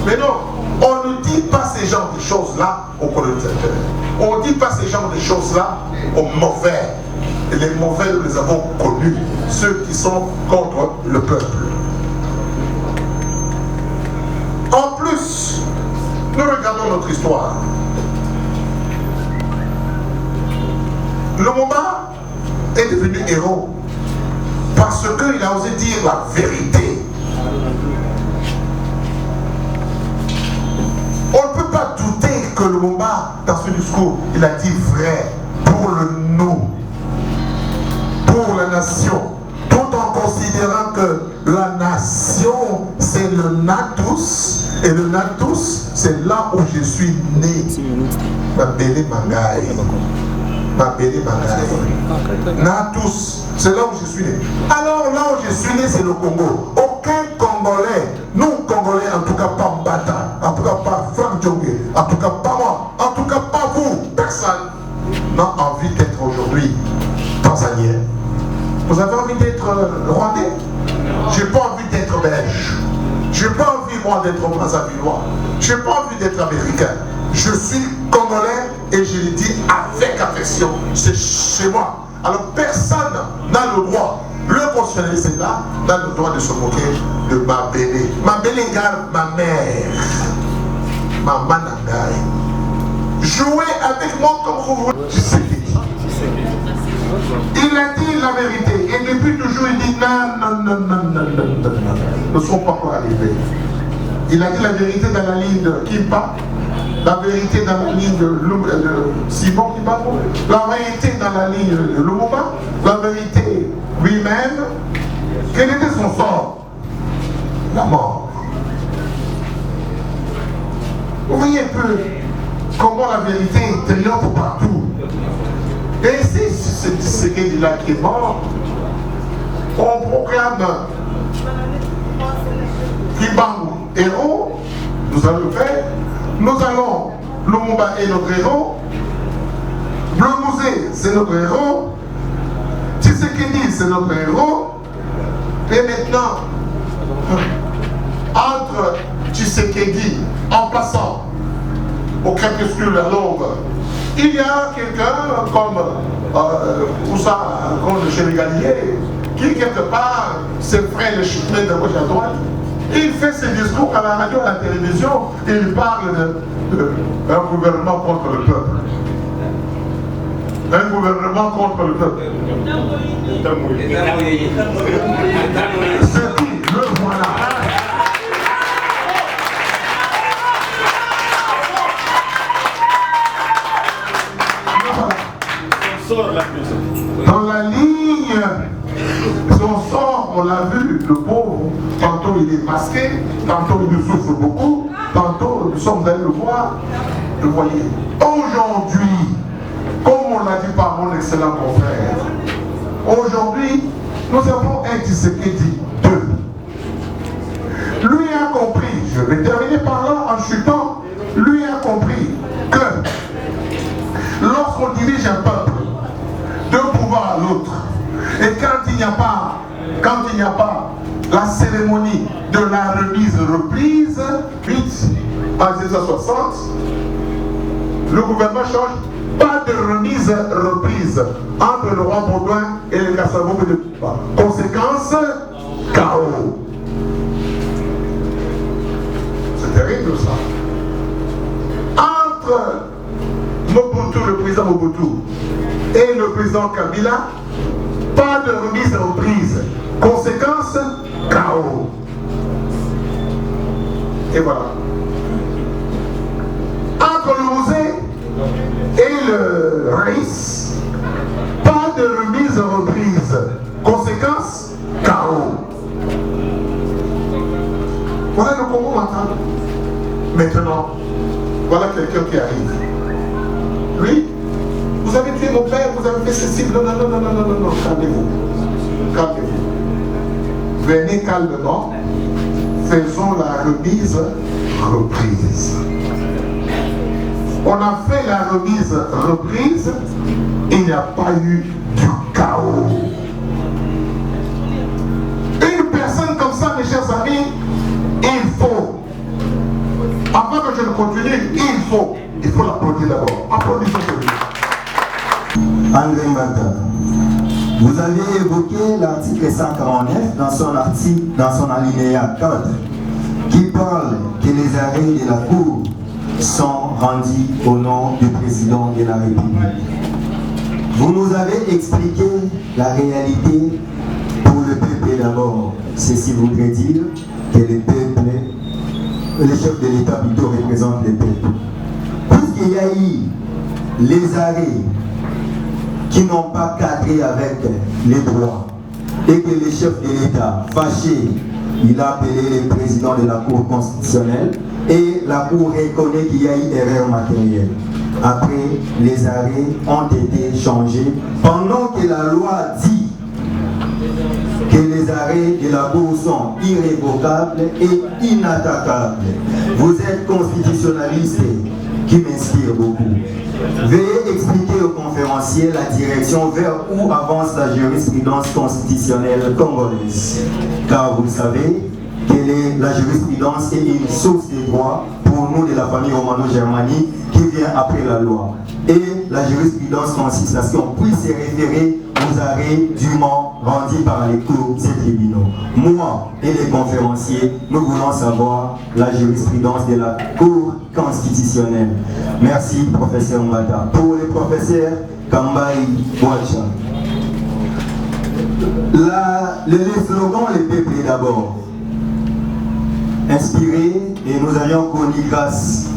Mais non, on ne dit pas ces genres de choses-là aux colonisateurs. On ne dit pas ces genres de choses-là aux mauvais. Et les mauvais, nous les avons connus. Ceux qui sont contre le peuple. En plus, nous regardons notre histoire. Lumumba est devenu héros parce qu'il a osé dire la vérité. On ne peut pas douter que Lumumba, dans ce discours, il a dit vrai pour le nous, pour la nation, tout en considérant que la nation, c'est le Natus, et le Natus, c'est là où je suis né. Mabele Mangaï. Mabele Mangaï. Natus, c'est là où je suis né. Alors là où je suis né, c'est le Congo. Aucun Congolais, nous Congolais, en tout cas pas Mbata, en tout cas pas Franck Djongé, en tout cas pas moi, en tout cas pas vous, personne n'a envie d'être aujourd'hui tanzanien. Vous avez envie d'être rwandais? J'ai pas envie d'être belge. J'ai pas envie moi d'être brazzavilleois. J'ai pas envie d'être américain. Je suis congolais et je le dis avec affection. C'est chez moi. Alors personne n'a le droit. Le constitutionnaliste est là, n'a le droit de se moquer de ma bébé. Ma belle égale ma mère. Ma manangaï. Jouez avec moi comme vous voulez. Il a dit la vérité et depuis toujours il dit non, ne sont pas encore arrivés. Il a dit la vérité dans la ligne de Kimpa, la vérité dans la ligne de Simon Kimpa, la vérité dans la ligne de Lumumba, la vérité lui-même. Quel était son sort? La mort. Vous voyez un peu comment la vérité triomphe partout. Et si c'est qu'il là qui est mort, on proclame Kibangu héros, nous allons le faire. Nous allons, Lumumba est notre héros, Bleu Musée c'est notre héros, Tshisekedi c'est notre héros, et maintenant, entre Tshisekedi, en passant au crépuscule à l'aube, il y a quelqu'un comme Oussa, comme le chef Galilée, qui quelque part se ferait le chemin de gauche à droite. Il fait ses discours à la radio, à la télévision, et il parle d'un gouvernement contre le peuple. Un gouvernement contre le peuple. C'est qui? Le voilà. Dans la ligne, son sort, on l'a vu, le pauvre, tantôt il est masqué, tantôt il souffre beaucoup, tantôt nous sommes allés le voir. Vous voyez, aujourd'hui, comme on l'a dit par mon excellent confrère, aujourd'hui, nous avons un Tshisekedi 2. Lui a compris, je vais terminer par là en chutant, lui a compris que lorsqu'on dirige un peuple, d'un pouvoir à l'autre. Et quand il n'y a pas la cérémonie de la remise-reprise, vite, en 1960, le gouvernement change, Pas de remise-reprise entre le roi Baudouin et le Kassavo de Poupa. Conséquence, chaos. C'est terrible ça. Entre Mobutu, le président Mobutu, et le président Kabila, pas de remise-reprise. Conséquence, chaos. Et voilà. Entre le Mosé et le Raïs, pas de remise-reprise. Conséquence, chaos. Voilà le Congo maintenant. Maintenant, voilà quelqu'un qui arrive. Lui, vous avez tué mon père, vous avez fait ceci. Non, calmez-vous. Calmez-vous. Venez calmement. Faisons la remise-reprise. On a fait la remise-reprise, il n'y a pas eu du chaos. Une personne comme ça, mes chers amis, il faut, avant que je ne continue, il faut l'applaudir d'abord. Applaudissons pour lui. André Mbata, vous avez évoqué l'article 149 dans son alinéa 4 qui parle que les arrêts de la Cour sont rendus au nom du président de la République. Vous nous avez expliqué la réalité pour le peuple d'abord. Ceci voudrait dire que le peuple, le chef de l'État plutôt représente le peuple. Puisqu'il y a eu les arrêts qui n'ont pas cadré avec les droits et que le chef de l'État, fâché, il a appelé le président de la Cour constitutionnelle et la Cour reconnaît qu'il y a eu erreur matérielle. Après, les arrêts ont été changés pendant que la loi dit que les arrêts de la Cour sont irrévocables et inattaquables. Vous êtes constitutionnaliste qui m'inspire beaucoup. Veuillez expliquer aux conférenciers la direction vers où avance la jurisprudence constitutionnelle congolaise. Car vous le savez, que la jurisprudence est une source de droit pour nous de la famille romano-germanique qui vient après la loi. Et la jurisprudence consiste à ce qu'on puisse se référer aux arrêts dûment rendus par les cours et tribunaux. Moi et les conférenciers, nous voulons savoir la jurisprudence de la Cour constitutionnelle. Merci, professeur Mbata. Pour le professeur Kambaï Boacha, le slogan « Le peuple d'abord » inspiré, et nous avions connu grâce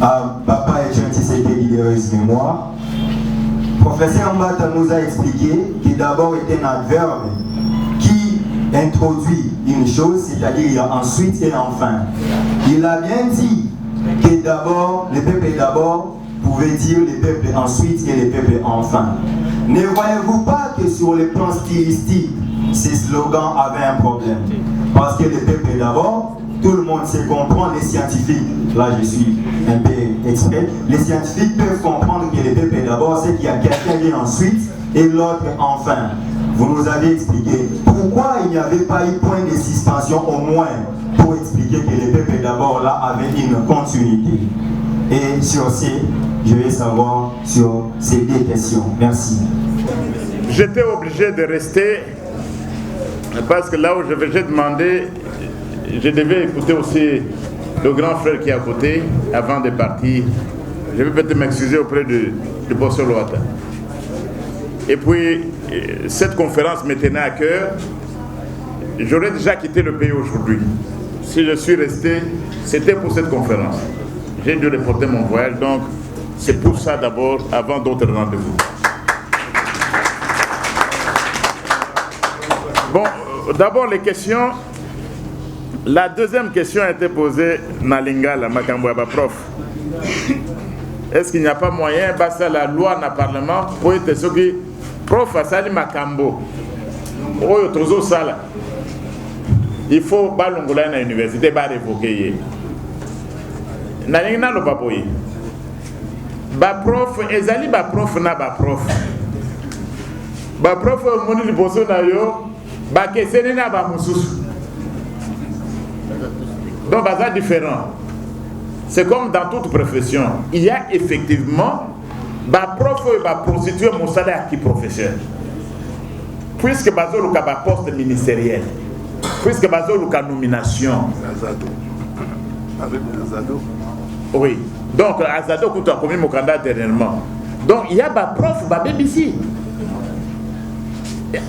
à Papa Etienne Tshisekedi de heureuse mémoire. Professeur Mbata nous a expliqué que d'abord est un adverbe qui introduit une chose, c'est-à-dire il y a ensuite et enfin. Il a bien dit que d'abord, le peuple d'abord pouvait dire le peuple ensuite et le peuple enfin. Ne voyez-vous pas que sur le plan stylistique, ces slogans avaient un problème? Parce que le peuple d'abord, tout le monde sait comprendre, les scientifiques, là je suis un peu expert, les scientifiques peuvent comprendre que le peuple d'abord, c'est qu'il y a quelqu'un qui est ensuite et l'autre enfin. Vous nous avez expliqué pourquoi il n'y avait pas eu point de suspension au moins pour expliquer que le peuple d'abord là avait une continuité. Et sur ce, je vais savoir sur ces deux questions. Merci. J'étais obligé de rester parce que là où j'ai demandé, je devais écouter aussi le grand frère qui est à côté avant de partir. Je vais peut-être m'excuser auprès du professeur Loata. Et puis, cette conférence me tenait à cœur. J'aurais déjà quitté le pays aujourd'hui. Si je suis resté, c'était pour cette conférence. J'ai dû reporter mon voyage, donc c'est pour ça d'abord, avant d'autres rendez-vous. Bon, d'abord les questions. La deuxième question a été posée dans Lingala, Makambouaba prof. Est-ce qu'il n'y a pas moyen, basta la loi dans le Parlement, pour être ce qui prof a sali Makambo, oyo tozo sala. Il faut balongola na université ba révoquer. Na lingna lo papoyi. Ba prof ezali ba prof na ba prof. Ba prof moni liboso na yo ba kesene na ba mususu. Donc c'est différent. C'est comme dans toute profession. Il y a effectivement ba prof ba prostituer mon salaire qui professeur. Puisque bazo le ba poste ministériel. Puisque bazo le nomination. Avec Azado. Oui. Donc Azado coûte a commis mon candidat dernièrement. Donc il y a ba prof ba BBC.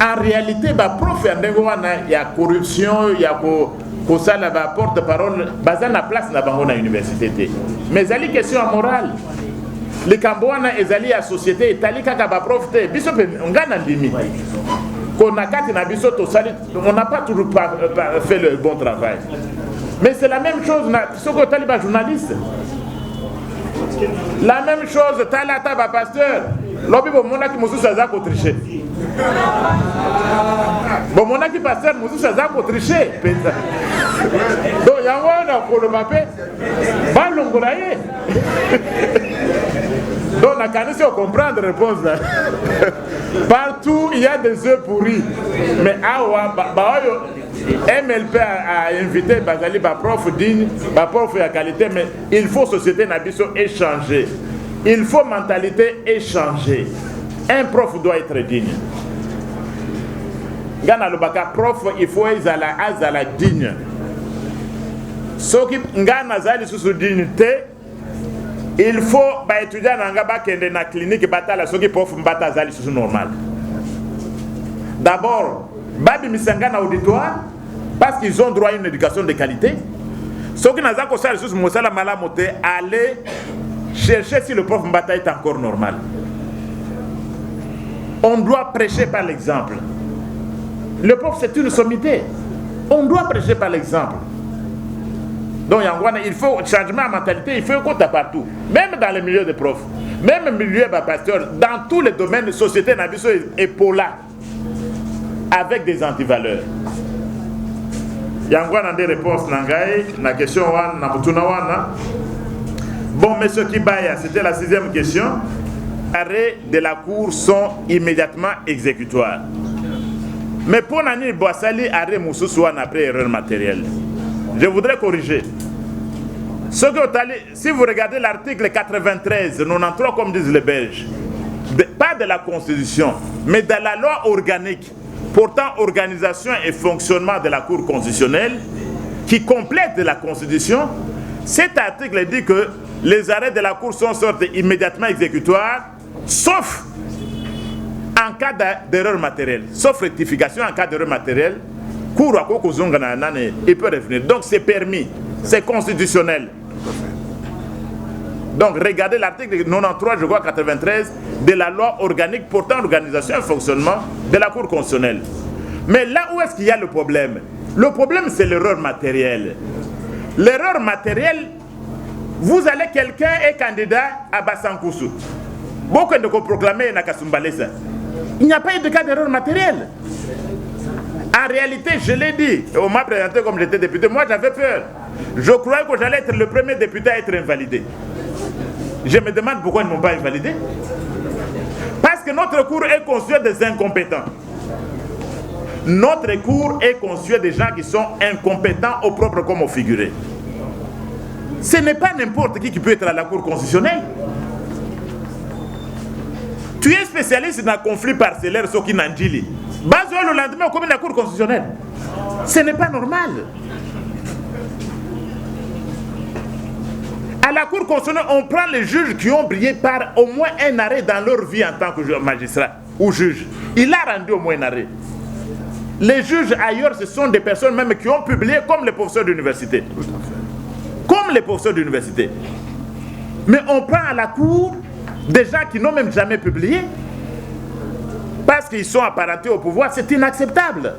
En réalité ba prof il y a corruption, il y a ko ça la porte-parole bazan la place na bango na université. Mais ali question morale. Les Cambouana ezali à société itali kaka ba prof te biso pe ngana ndimi. Qu'on a quatre na biso to sali on n'a pas toujours fait le bon travail. Mais c'est la même chose na soko taliba journaliste. La même chose talata ba pasteur. Lobi bo mona ki mususu za ko tricher. Bon mona ki pasteur mususu za ko tricher penza. Donc yango na ko le mapé ba longola ye. Donc la canisse on comprend la réponse là. Partout il y a des œufs pourris. Mais awa MLP a invité Bazali ba prof digne, ba prof de qualité, mais il faut société nabiso échanger. Il faut mentalité échanger. Un prof doit être digne. Gana le baka prof il faut azala digne. Ce qui ngana zali sous dignité. Il faut étudier dans la clinique batala ce qui prof mbata zali sous normal. D'abord, babi misanga na auditoire parce qu'ils ont droit à une éducation de qualité. Ce qui n'a pas ça sous mosala malamote aller chercher si le prof mbata est encore normal. On doit prêcher par l'exemple. Le prof c'est une sommité. On doit prêcher par l'exemple. Donc il faut changement de mentalité, il faut qu'on tape partout. Même dans les milieux de profs, même le milieu de pasteurs, dans tous les domaines de société, nabiso épaula avec des antivaleurs. Il y a des réponses na question na mutuna wana. Bon, monsieur Kibaya, c'était la 6e question. Les arrêts de la cour sont immédiatement exécutoires. Mais pour Nani Boissali, arrêt Moussoussouane après erreur matérielle. Je voudrais corriger. Si vous regardez l'article 93, 93 comme disent les Belges, pas de la Constitution, mais de la loi organique portant organisation et fonctionnement de la Cour constitutionnelle, qui complète la Constitution, cet article dit que les arrêts de la Cour sont sortis immédiatement exécutoires, sauf en cas d'erreur matérielle, sauf rectification en cas d'erreur matérielle. Il peut revenir. Donc c'est permis, c'est constitutionnel. Donc regardez l'article 93, je crois 93, de la loi organique portant l'organisation et le fonctionnement de la Cour constitutionnelle. Mais là où est-ce qu'il y a le problème? Le problème c'est l'erreur matérielle. L'erreur matérielle, vous allez, quelqu'un est candidat à Bassankoussou. Beaucoup de proclamer Nakasumbalesa. Il n'y a pas eu de cas d'erreur matérielle. En réalité, je l'ai dit, on m'a présenté comme j'étais député, moi j'avais peur. Je croyais que j'allais être le premier député à être invalidé. Je me demande pourquoi ils ne m'ont pas invalidé. Parce que notre cour est constituée des incompétents. Notre cour est constituée des gens qui sont incompétents au propre comme au figuré. Ce n'est pas n'importe qui peut être à la cour constitutionnelle. Tu es spécialiste dans le conflit parcellaire, ce qui n'a dit. Bazo le lendemain au commun de la Cour constitutionnelle. Ce n'est pas normal. À la Cour constitutionnelle, on prend les juges qui ont brillé par au moins un arrêt dans leur vie en tant que magistrat ou juge. Il a rendu au moins un arrêt. Les juges ailleurs, ce sont des personnes même qui ont publié comme les professeurs d'université. Comme les professeurs d'université. Mais on prend à la Cour des gens qui n'ont même jamais publié. Parce qu'ils sont apparentés au pouvoir, c'est inacceptable.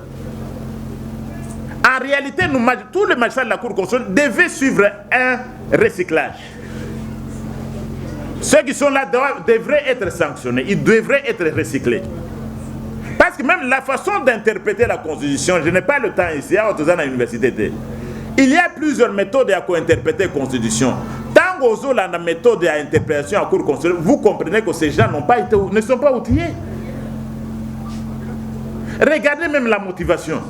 En réalité, tous les magistrats de la Cour constitutionnelle devaient suivre un recyclage. Ceux qui sont là devraient être sanctionnés, ils devraient être recyclés. Parce que même la façon d'interpréter la Constitution, je n'ai pas le temps ici, à l'université. Il y a plusieurs méthodes à interpréter la Constitution. Tant que vous avez la méthode d'interprétation à la Cour constitutionnelle, vous comprenez que ces gens ne sont pas outillés. Regardez même la motivation.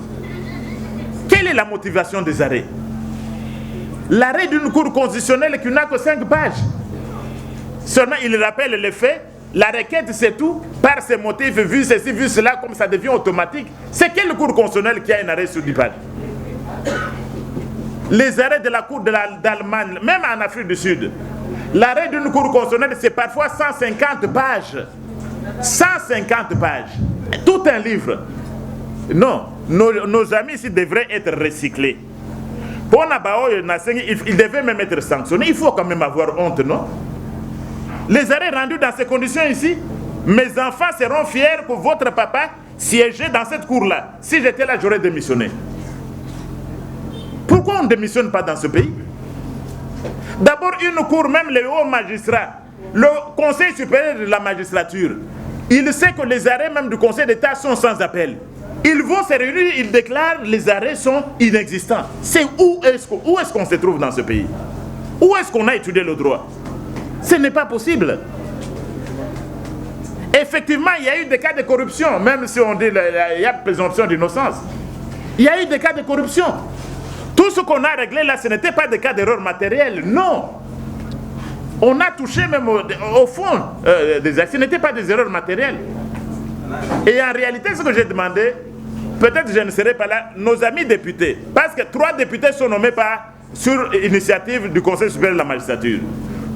Quelle est la motivation des arrêts? L'arrêt d'une cour constitutionnelle qui n'a que 5 pages. Seulement, il rappelle les faits la requête c'est tout, par ces motifs, vu ceci, vu cela, comme ça devient automatique. C'est quel cour constitutionnel qui a un arrêt sur du page? Les arrêts de la cour d'Allemagne, même en Afrique du Sud, l'arrêt d'une cour constitutionnelle c'est parfois 150 pages. 150 pages. Tout un livre. Non, nos amis ici devraient être recyclés. Pour ils devaient même être sanctionnés. Il faut quand même avoir honte, non? Les arrêts rendus dans ces conditions ici, mes enfants seront fiers que votre papa siégeait dans cette cour-là. Si j'étais là, j'aurais démissionné. Pourquoi on ne démissionne pas dans ce pays? D'abord, une cour, même les hauts magistrats, le Conseil supérieur de la magistrature, il sait que les arrêts même du Conseil d'État sont sans appel. Ils vont se réunir, ils déclarent les arrêts sont inexistants. C'est où est-ce qu'on se trouve dans ce pays? Où est-ce qu'on a étudié le droit? Ce n'est pas possible. Effectivement, il y a eu des cas de corruption, même si on dit qu'il y a présomption d'innocence. Il y a eu des cas de corruption. Tout ce qu'on a réglé là, ce n'était pas des cas d'erreur matérielle, non. On a touché même au fond des actes, ce n'était pas des erreurs matérielles. Et en réalité, ce que j'ai demandé, peut-être je ne serai pas là, nos amis députés, parce que 3 députés sont nommés sur initiative du Conseil supérieur de la magistrature.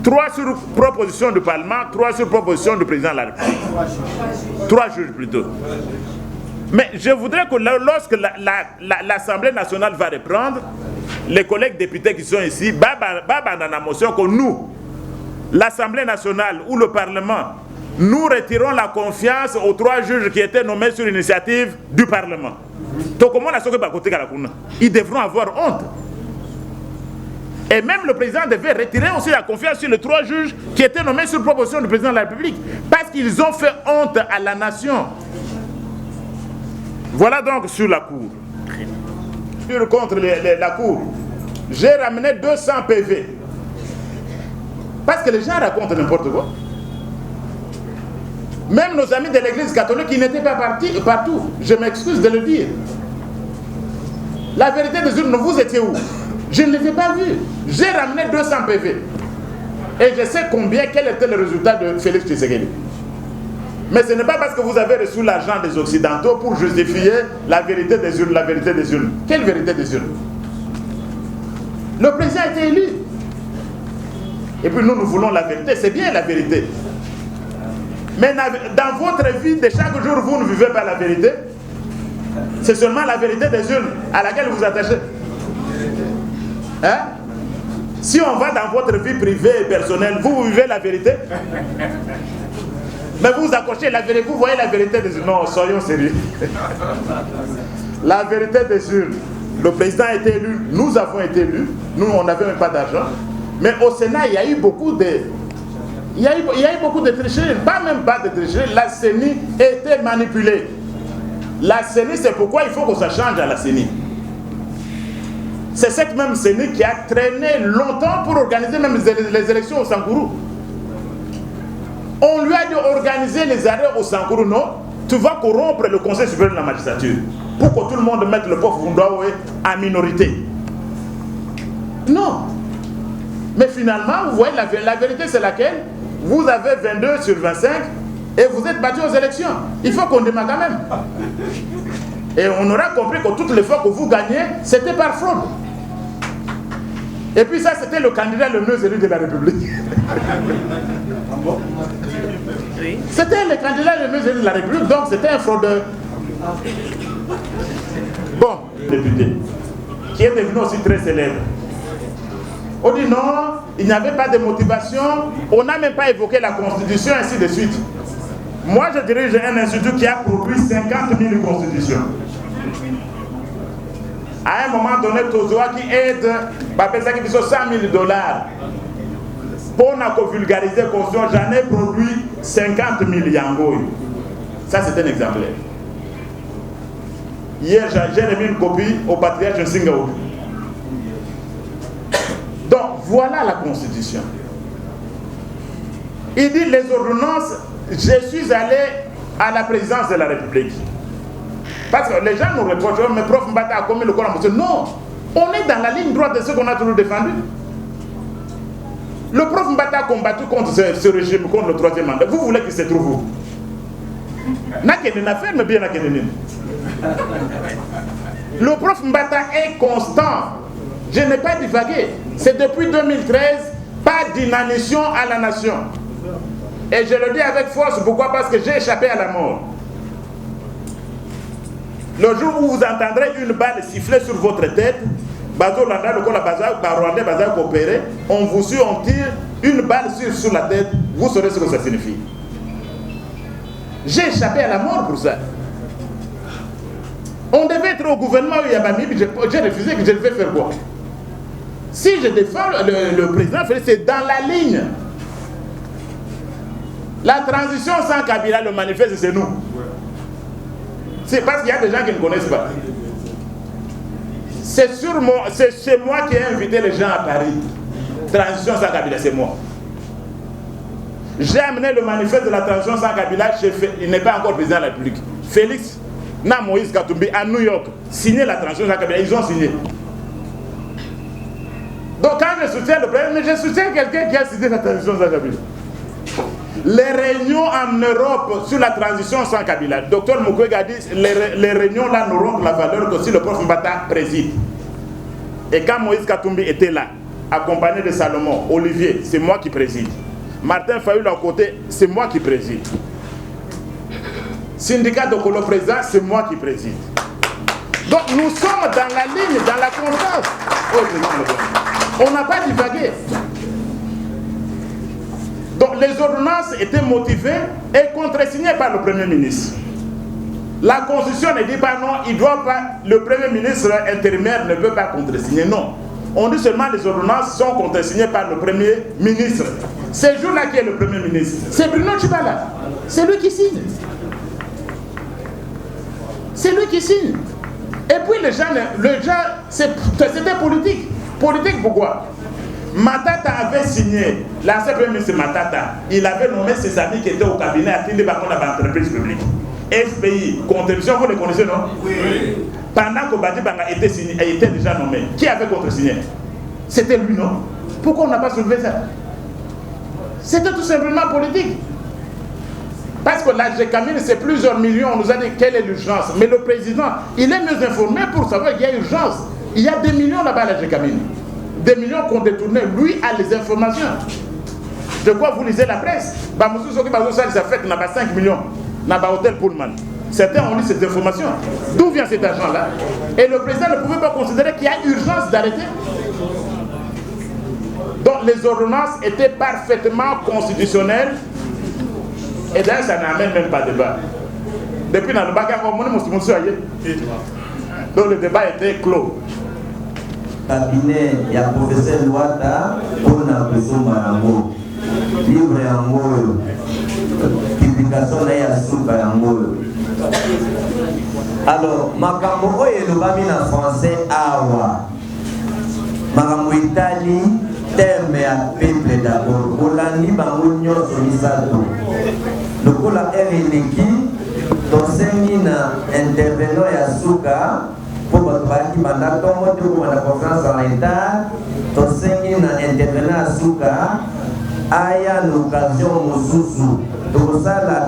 3 sur proposition du Parlement, 3 sur proposition du président de la République. 3 juges plutôt. Mais je voudrais que lorsque l'Assemblée nationale va reprendre, les collègues députés qui sont ici, Baba dans la motion que nous, l'Assemblée nationale ou le Parlement, nous retirons la confiance aux 3 juges qui étaient nommés sur l'initiative du Parlement. Ils devront avoir honte. Et même le président devait retirer aussi la confiance sur les 3 juges qui étaient nommés sur proposition du président de la République. Parce qu'ils ont fait honte à la nation. Voilà donc sur la cour. Contre la cour, j'ai ramené 200 PV. Parce que les gens racontent n'importe quoi. Même nos amis de l'église catholique, ils n'étaient pas partout. Je m'excuse de le dire. La vérité des urnes, vous étiez où? Je ne les ai pas vus. J'ai ramené 200 PV. Et je sais quel était le résultat de Félix Tshisekedi. Mais ce n'est pas parce que vous avez reçu l'argent des Occidentaux pour justifier la vérité des urnes, la vérité des urnes. Quelle vérité des urnes? Le président a été élu. Et puis nous voulons la vérité, c'est bien la vérité. Mais dans votre vie de chaque jour, vous ne vivez pas la vérité. C'est seulement la vérité des urnes à laquelle vous attachez. Hein? Si on va dans votre vie privée et personnelle, vous vivez la vérité. Mais vous accrochez la vérité, vous voyez la vérité des urnes. Non, soyons sérieux. La vérité des urnes. Le président a été élu, nous avons été élus, nous on n'avait même pas d'argent. Mais au Sénat, il y a eu beaucoup de... Il y a eu beaucoup de tricheries, pas de tricheries. La CENI était manipulée. La CENI, c'est pourquoi il faut que ça change à la CENI. C'est cette même CENI qui a traîné longtemps pour organiser même les élections au Sankourou. On lui a dit organiser les arrêts au Sankourou, non? Tu vas corrompre le Conseil supérieur de la magistrature pour que tout le monde mette le pauvre Fundaoué en minorité. Non. Mais finalement, vous voyez, la vérité c'est laquelle? Vous avez 22 sur 25 et vous êtes battu aux élections. Il faut qu'on démarre quand même. Et on aura compris que toutes les fois que vous gagnez, c'était par fraude. Et puis ça, c'était le candidat le mieux élu de la République. C'était le candidat le mieux élu de la République, donc c'était un fraudeur. Bon, député, qui est devenu aussi très célèbre. On dit non, il n'y avait pas de motivation, on n'a même pas évoqué la Constitution, ainsi de suite. Moi, je dirige un institut qui a produit 50 000 constitutions. À un moment donné, Tozoa qui aide, qui fait 100 000 $. Pour vulgariser la Constitution, j'en ai produit 50 000 yangoy. Ça, c'est un exemplaire. Hier, j'ai remis une copie au patriarche de Singapour. Donc, voilà la Constitution. Il dit les ordonnances, je suis allé à la présidence de la République. Parce que les gens nous reprochent, mais prof Mbata a commis le Coran. Non, on est dans la ligne droite de ce qu'on a toujours défendu. Le prof Mbata a combattu contre ce régime, contre le troisième mandat. Vous voulez qu'il se trouve où? Le prof Mbata est constant. Je n'ai pas divagué. C'est depuis 2013, pas d'inanition à la nation. Et je le dis avec force, pourquoi? Parce que j'ai échappé à la mort. Le jour où vous entendrez une balle siffler sur votre tête, on vous suit, on tire une balle sur la tête, vous saurez ce que ça signifie. J'ai échappé à la mort pour ça. On devait être au gouvernement où il y a j'ai refusé, que je devais faire quoi? Si je défends le président, c'est dans la ligne. La transition sans Kabila, le manifeste, c'est nous. C'est parce qu'il y a des gens qui ne connaissent pas. C'est moi qui ai invité les gens à Paris. Transition sans Kabila, c'est moi. J'ai amené le manifeste de la transition sans Kabila, il n'est pas encore président de la République. Félix Moïse Katumbi à New York, signé la transition sans Kabila, ils ont signé. Donc quand je soutiens le président, mais je soutiens quelqu'un qui a signé la transition sans Kabila. Les réunions en Europe sur la transition sans Kabila, Dr Mukwege a dit les réunions là n'auront de la valeur que si le prof Mbata préside. Et quand Moïse Katumbi était là, accompagné de Salomon, Olivier, c'est moi qui préside. Martin Fayulu à côté, c'est moi qui préside. Syndicat de Kolo président, c'est moi qui préside. Donc nous sommes dans la ligne, dans la constance. On n'a pas divagué. Donc les ordonnances étaient motivées et contresignées par le Premier ministre. La Constitution ne dit pas non, il doit pas, le Premier ministre intérimaire ne peut pas contresigner, non. On dit seulement les ordonnances sont contresignées par le Premier ministre. Ce jour-là qui est le Premier ministre, c'est Bruno Tshibala. C'est lui qui signe. C'est lui qui signe. Et puis les gens c'était politique. Politique pourquoi? Matata avait signé, l'ancien Premier ministre Matata, il avait nommé ses amis qui étaient au cabinet à Tindi Bakona d'entreprise publique. FPI, contribution, vous les connaissez, non? Oui. Pendant que Badi Banga était signé, il était déjà nommé. Qui avait contre-signé? C'était lui, non? Pourquoi on n'a pas soulevé ça? C'était tout simplement politique. Parce que la GECAMINE, c'est plusieurs millions, on nous a dit quelle est l'urgence. Mais le président, il est mieux informé pour savoir qu'il y a urgence. Il y a des millions là-bas à la GECAMINE. Des millions qu'on détourne, lui a les informations. De quoi vous lisez la presse? Ça fait qu'il n'a pas 5 millions dans l'hôtel Pullman. Certains ont lu ces informations. D'où vient cet argent-là? Et le président ne pouvait pas considérer qu'il y a urgence d'arrêter. Donc les ordonnances étaient parfaitement constitutionnelles. Et d'ailleurs, ça n'amène même pas de débat. Depuis dans le bagarre, donc le débat était clos. Cabinet, il y a professeur Luata, on a besoin Marango. Livre Yango, publication de Yasuka Yango. Alors, Makambo est le bami en français Awa. Makambo Italie, terme à peuple d'abord. Olandi Bangunyo Somisato. Le Kola Ereneki, Tosemina intervenant Yasuka. Pour votre parti, pendant la conférence en l'état, Tosemina intervenant Yasuka. Aya l'occasion Mosusu. Donc ça, la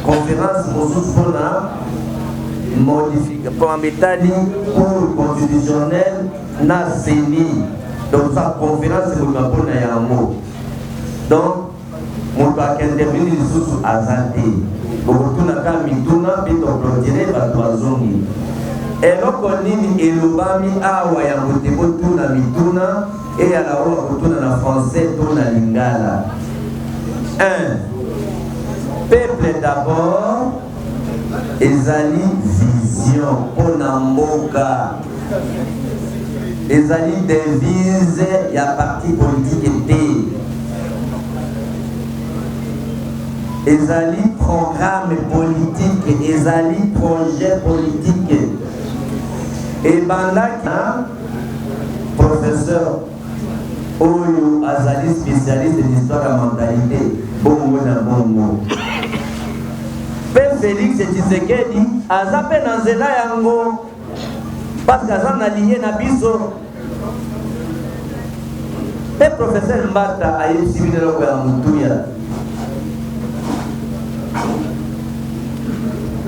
conférence Mosusu pour la modification pour un métallique pour constitutionnel n'a séni. Donc sa conférence c'est pour un mot. Donc on doit intervenir sous Azante. Donc tout n'a qu'à mituna puis on clôturer par trois zones. Et donc on dit et le bami awa ya motebo tout na mituna. Et à la hora retourne en français, tourne à lingala. 1. Peuple d'abord, ezali vision, onamboka. Ezali devise, y a parti politique était. Ezali programme politique, ezali projet politique. Et bandaki, professeur. Oyo Azali spécialiste de l'histoire de la mentalité. Bongo na bongo. Père Félix Tshisekedi azape na nzela yango parce que aza na ligne na biso. Le professeur Mbata a eu suivi de l'Okoyamoutuya.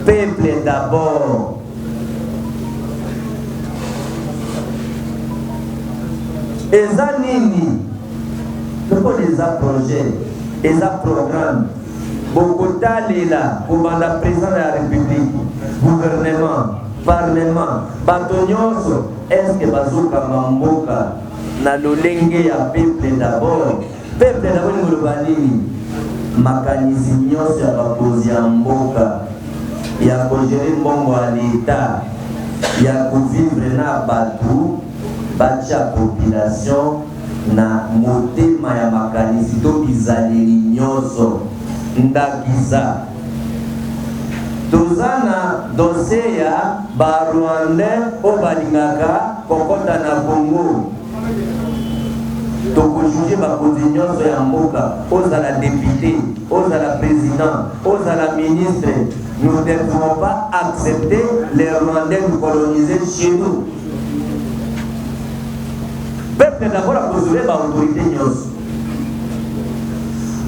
Peuple d'abord. Eza nini, loko eza projet, eza programme, Bogota lela, Koumanda président de la République, gouvernement, parlement, Batonyonso, est-ce que Bazooka Mamboka, na lolenge ya peuple d'abord, peuple d'abord ni Molobanini, makanisi nyonso ya bakozi ya mboka, ya kogere mbongo ya l'État, ya kuvivre na batu, batia population na motema ya makanisi to bizaleli nyonso ndakisa tozana dossier ya barwandais o balingaka kokota na Congo tokojuge bakonzi nyonso ya mboka ozala député ozala président ozala ministre. Nous ne devons pas accepter les Rwandais nous coloniser chez nous. Peuple d'abord a posé l'autorité nyos.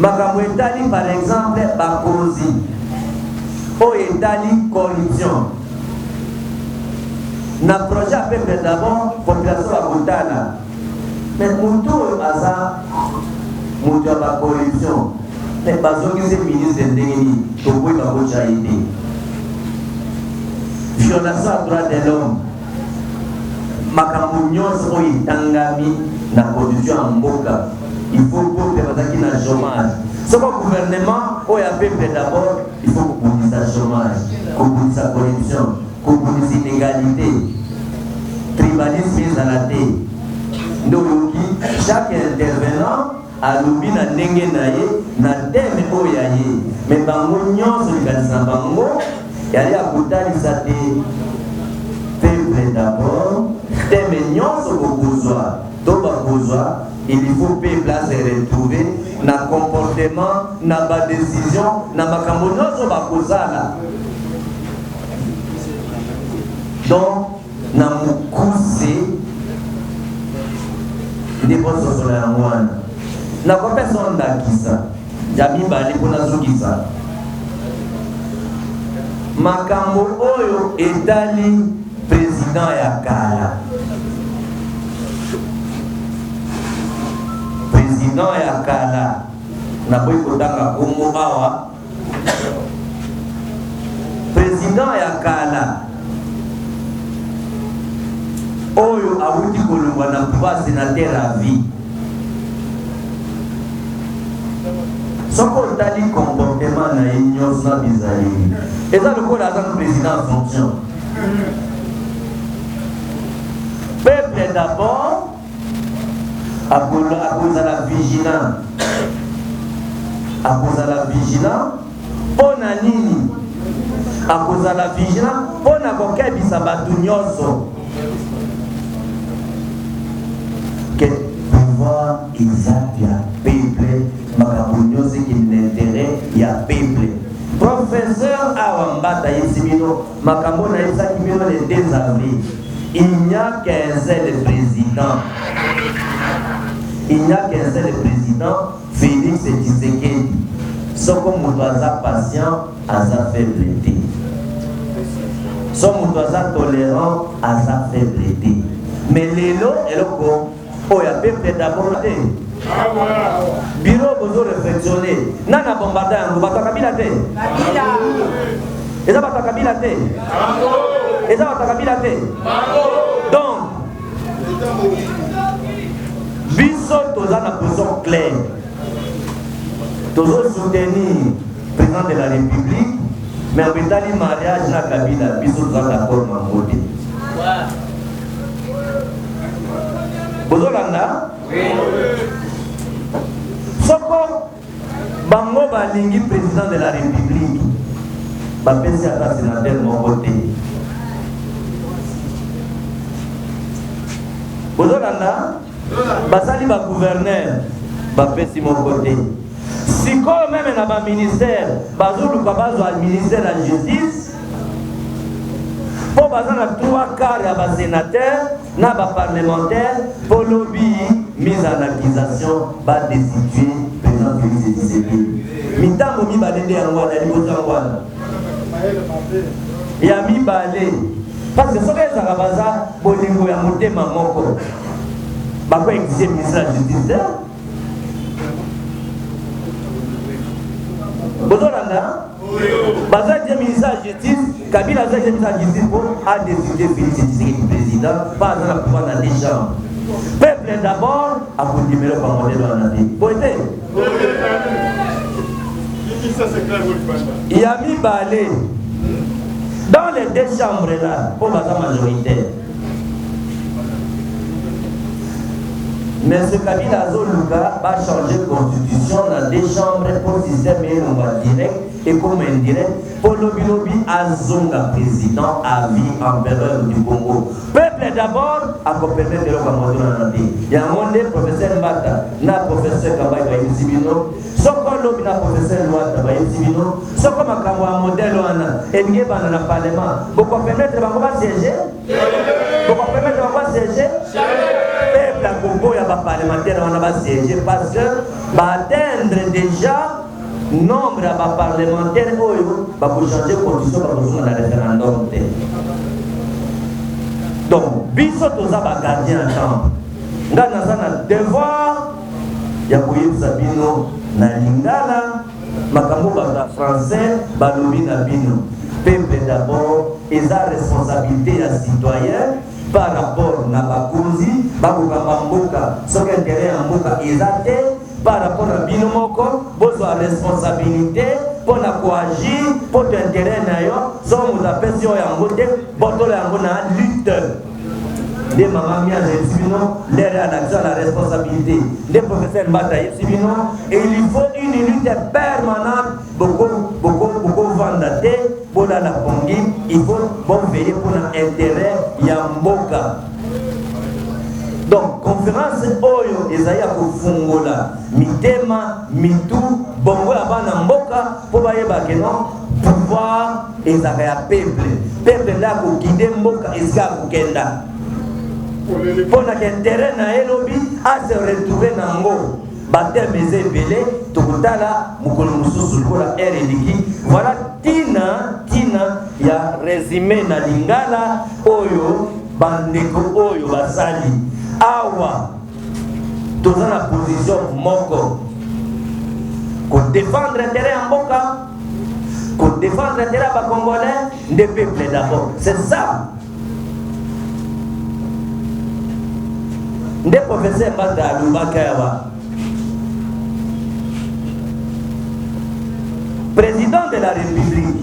Makambo etali par exemple bakozi o etali corruption. Na projet à peuple d'abord population à Botana. Mais mutu aza mutu ya corruption. Mais bazoki se ministre ndengeni to boy ba bocha ide. Violation à droit de l'homme. Makambo nyonso oyo etangami na production ya mboka il faut que bazaki na chômage soko gouvernement oyo ya peuple d'abord il faut kobundisa chômage kobundisa corruption kobundisa inégalité tribalisme ezala te nde oyoki chaque intervenant alobi na ndenge na ye na teme oyo ya ye me bango nyonso likanisi na bango yali akotalisa te peuple d'abord teme nyonso bokozwa to bakozwa il faut peuple se retrouver na comportement na badécision na makambo nyonso bakozala donc na mokuse nde bososola yango wana nakopesa ndakisa ya mibale mpo nazokisa makambo oyo etali président ya kala président ya kala na boyi kotanga kombo awa président ya kala oyo awuti kolongwa na pouvoir sénateur à vie soko otali comportement na ye nyonso na bizaleli eza lokola aza na président en fonction. Peuple d'abord, à cause de la vigilance, à cause de la vigilance, pour nini, à cause de la vigilance, pour na koke bisabatu nyonso. Que pouvoir exact ya peuple, makambo nyonso qui l'intérêt ya peuple. Professeur Awambata Yesimino, makambo na yesaki bino le 2 avril. Il n'y a qu'un seul président. Il n'y a qu'un seul président, Félix Tshisekedi. Sauf que mon doigt patient, à sa faiblesse. Sauf mon doigt tolérant, à sa faiblesse. Mais les lots, et le corps, oh, il y a peuple d'abord. Bureau, vous réflexionner. Nana bombardé, vous battez Kabila. Et ça va Kabila. Et ça va Kabila. Donc, biso toza na position claire. Tozo soutenir le président de la République, mais en bétali mariage na Kabila, biso toza d'accord Mamodi. Bozolanda? Soko bango balingi président de la République. Bapesi ata sénateur mon côté. Bozolanda? Basali ba gouverneur bapesi mon côté. Siko même na ba ministère, bazoluka bazwa ministère de la justice. Po bazana 3 quarts ya ba sénateur na ba parlementaire pour lobby mise en accusation va destituer président Félix Tshisekedi. Mitango mibalende yango na liboso ngwana. Ya mibale parce que soki ezaka baza bolingo ya motema moko bako exige ministre ya justice bozolanda baza exige ministre ya justice Kabila aza exige ministre ya justice pour a décider Félix Tshisekedi président pas aza na pouvoir na deux chambres. Peuple d'abord a kondimelo pa modèle wana te boete ya mibale dans les deux chambres là, pour la majorité. Mais ce Kabila Zoluka va changer la constitution dans deux chambres pour système direct et comme indirect pour le lobby Azonga président à vie empereur du Congo. Peuple d'abord à permettre de l'Okamodou. Il y a un monde professeur Mbata, na professeur Kabay Sibino, Soko lobby na professeur Nwata Sibino, Soko Makambo à modèle Wana, et n'y dans le parlement. Pourquoi permettre de siéger? Pourquoi permettre de siéger? Peuple à Congo, il y a pas parlementaire, on va siéger parce que va atteindre déjà nombre de parlementaires pour changer la constitution pour le référendum. Donc, biso toza ba gardien en chambre. Nga nazana devoir ya koyebisa bino na lingala makambo ba français balobi na bino. Peuple d'abord eza responsabilité ya citoyen par rapport na bakonzi bakokamba mboka soki intérêt ya mboka eza te par rapport à bino moko bozwa responsabilité pour na coagir pour intérêt na yo so moto apesi yo yango te botolo yango na lutte des mamans mia Sibino l'air à l'action la responsabilité des professeurs Mbata Sibino et il faut une lutte permanente beaucoup vendaté pour la pongi il faut bon veiller pour l'intérêt yamboka. Donc, conférence Oyo Ezaya Kofungola, Mitema, Mitu, Bongo Abana Mboka, pour Bayeba Kenon, pouvoir Ezaya peuple. Peuple là pour guider Mboka Eska Kukenda. Pour l'intérêt na Elobi, à se retrouver dans Ngo. Baptême Ezé Belé, Tokutala, Mukolo Mususu, Kola Erediki. Voilà, Tina, il y a résumé na Lingala, Oyo, Bandeko Oyo, Basali. Awa, tous dans la position moko, qu'on défendre l'intérêt en Boka, qu'on défendre l'intérêt à Congolais, des peuples d'abord. C'est ça. Des professeurs Mbata Lubakawa, président de la République,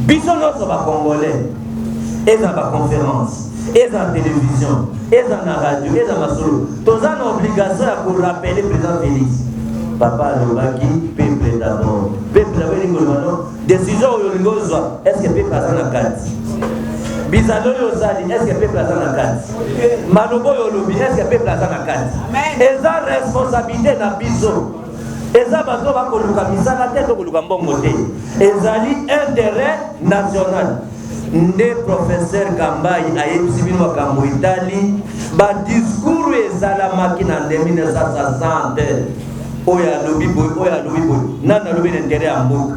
Bissonos va Congolais, et dans la conférence. Et dans la télévision, et dans la radio, et dans la solo. Tous ont obligation à rappeler le président Félix. Papa Lobaki, peuple d'abord. Peuple d'abord, décision au Lingozo, est-ce que peuple a la carte? Bizalo Yosali, est-ce que peuple a la carte? Malobo Yolobi, est-ce que peuple a la carte? Et la responsabilité na biso. Et ça va koluka misala tête koluka mbongote. Et zali intérêt national. Nde professeur Kambai ayebisi bino makambo Italie ba discours ezala makina en 1960 oya lobi boy nana lobi l'intérêt ya mboka.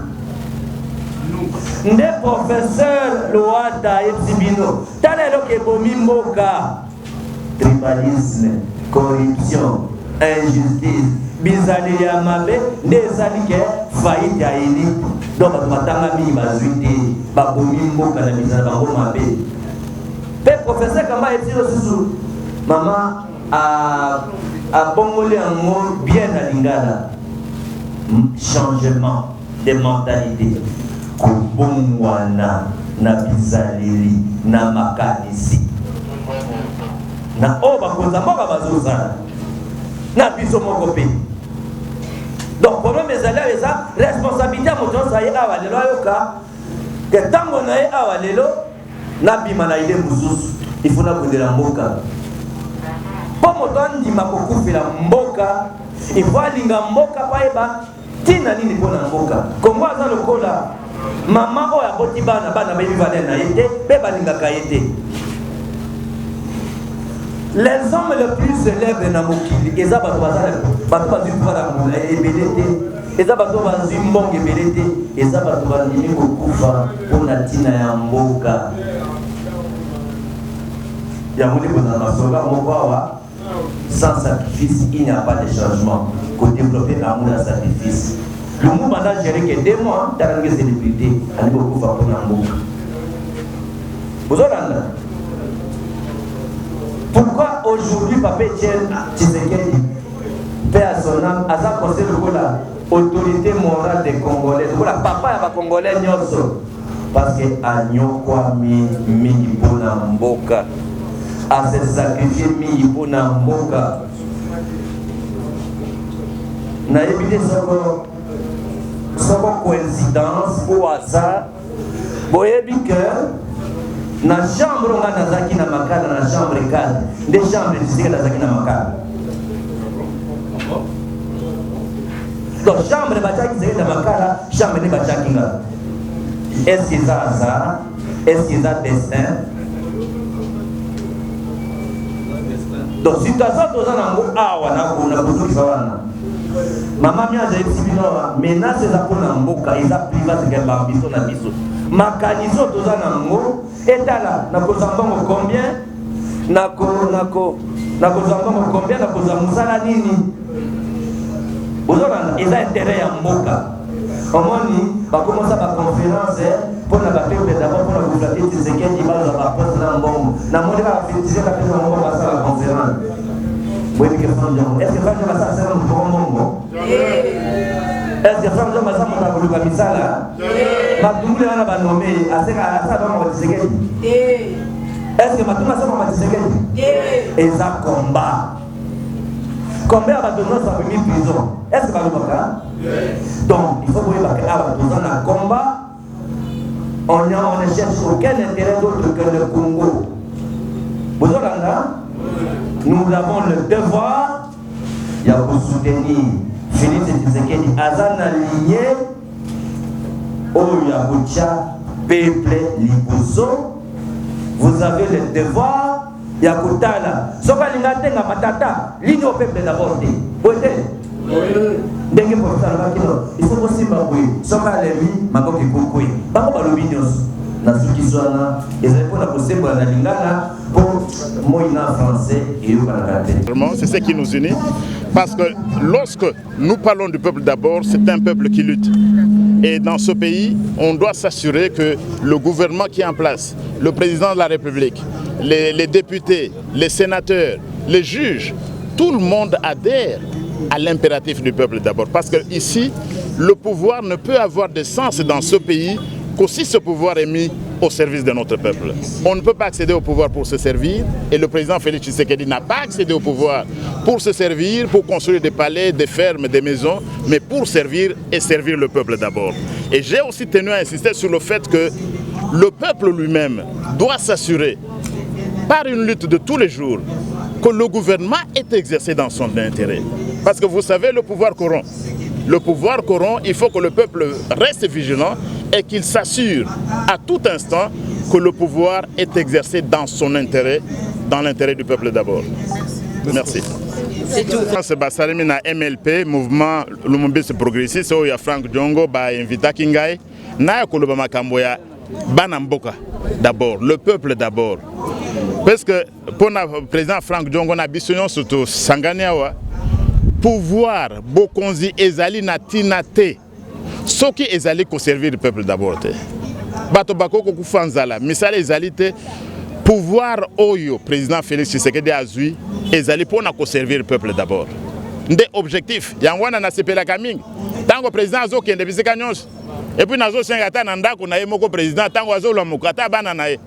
Nde professeur Loata ayebisi bino tala eloko ebomi mboka tribalisme, corruption, injustice bizali ya mabe nde ezali ke faillite ya élite. Donc, matanga mi bazuite babomi mboka na bizala bango mabe. Pe professeur Kamba etiro susu mama a bongoli yango bien na lingala. Changement de mentalité. Kobongwana na bizaleli na makanisi. Na oba koza mboka bazozana. Na biso moko pe. Donc, problème est allé ça, responsabilité à mon ça y est à l'élo yoka. Que tant qu'on a à l'élo, n'a bimana il est moussous. Il faut n'avoir de la mboka. Pour mon temps, il m'a beaucoup fait la mboka. Il faut aller à mboka pa eba. Tina ni pour la mboka. Comme moi dans le cola, maman oh ya botibana bana baby valena été, beba linga kaité. Les hommes les plus célèbres dans Mokili, ils ont sans sacrifice, il n'y a pas de changement. Pour développer l'amour et le sacrifice. Le mouvement n'a géré que 2 mois dans la célébrité. Il y a beaucoup de choses. Vous avez pourquoi aujourd'hui, Papa Etienne Tshisekedi, paix à son âme, a considéré l'autorité morale des Congolais. Voilà, papa est Congolais, parce que Anyokwa mingi pona mboka, a se sacrifier mingi pona mboka. Na évité sans coïncidence ou hasard, boyebi que na chambre on a nazaki na makala na chambre 4 des chambres ici nazaki na makala donc chambre bachaki zeki na makala chambre ni bachaki nga est-ce que ça hasard est-ce que ça destin donc si tu as ça toza nango awa na kuna kuzuki sawana mama mia za exibino menace za kuna mboka iza private ke bambiso na biso makanizo toza nango etala na kozambango combien na kozambango combien na kozamusala nini ozona eza intérêt ya mboka omoni bakomosa baconférence mpona bapeuple d'abord mpona koflate Tshisekedi baza baposte na mbongo namoni bafetize kapesa mongo basala conférence boyebike franjon est ce que franjon basala sala moto mbongo est ce que franjon basala moto akoluka misala matungule wana banome aseka asala bango Tshisekedi est ce que matungule asala bango Tshisekedi eza combat combien de bateaux sont mis en prison? Est-ce que vous avez donc, il faut que vous ayez un combat. On ne cherche aucun intérêt d'autre que le Congo. Vous avez nous avons le devoir de soutenir Félix Tshisekedi Azan aligné au Yakucha, peuple Liboso. Vous avez le devoir Yakutala, soka lingatenga matata, ligne au peuple d'abord. Ndenge pour ça il faut aussi baboué, soka lemi, makoki kokoi. Bako balobinios, na suki soana, et c'est pour la possible la lingala pour moïna français et au c'est ce qui nous unit, parce que lorsque nous parlons du peuple d'abord, c'est un peuple qui lutte. Et dans ce pays, on doit s'assurer que le gouvernement qui est en place, le président de la République, les députés, les sénateurs, les juges, tout le monde adhère à l'impératif du peuple d'abord. Parce que ici, le pouvoir ne peut avoir de sens dans ce pays qu'aussi ce pouvoir est mis au service de notre peuple. On ne peut pas accéder au pouvoir pour se servir, et le président Félix Tshisekedi n'a pas accédé au pouvoir pour se servir, pour construire des palais, des fermes, des maisons, mais pour servir et servir le peuple d'abord. Et j'ai aussi tenu à insister sur le fait que le peuple lui-même doit s'assurer, par une lutte de tous les jours, que le gouvernement est exercé dans son intérêt. Parce que vous savez, le pouvoir corrompt. Le pouvoir corrompt, il faut que le peuple reste vigilant et qu'il s'assure à tout instant que le pouvoir est exercé dans son intérêt, dans l'intérêt du peuple d'abord. Merci. C'est tout. C'est Basalemi na MLP, mouvement Lumumbisi progressiste, où il y a Franck Diongo, invité Kingai, na koloba makambo ya Banamboka d'abord, le peuple d'abord. Parce que pour le président Franck Diongo, na bisonyon surtout Sanganiawa, pouvoir bokonzi ezali na tinate, ce qui ezali ko servir le peuple d'abord. Bato bako ko kufanzala, misala ezali te pouvoir oyo président Félix Tshisekedi azui ezali pour na ko servir le peuple d'abord. Nde objectif yangwana na sepela kaming tango président azo kende bisika nyonso et puis nazo senga ata na ndako na ye moko président tango azo lo moko ata bana na ye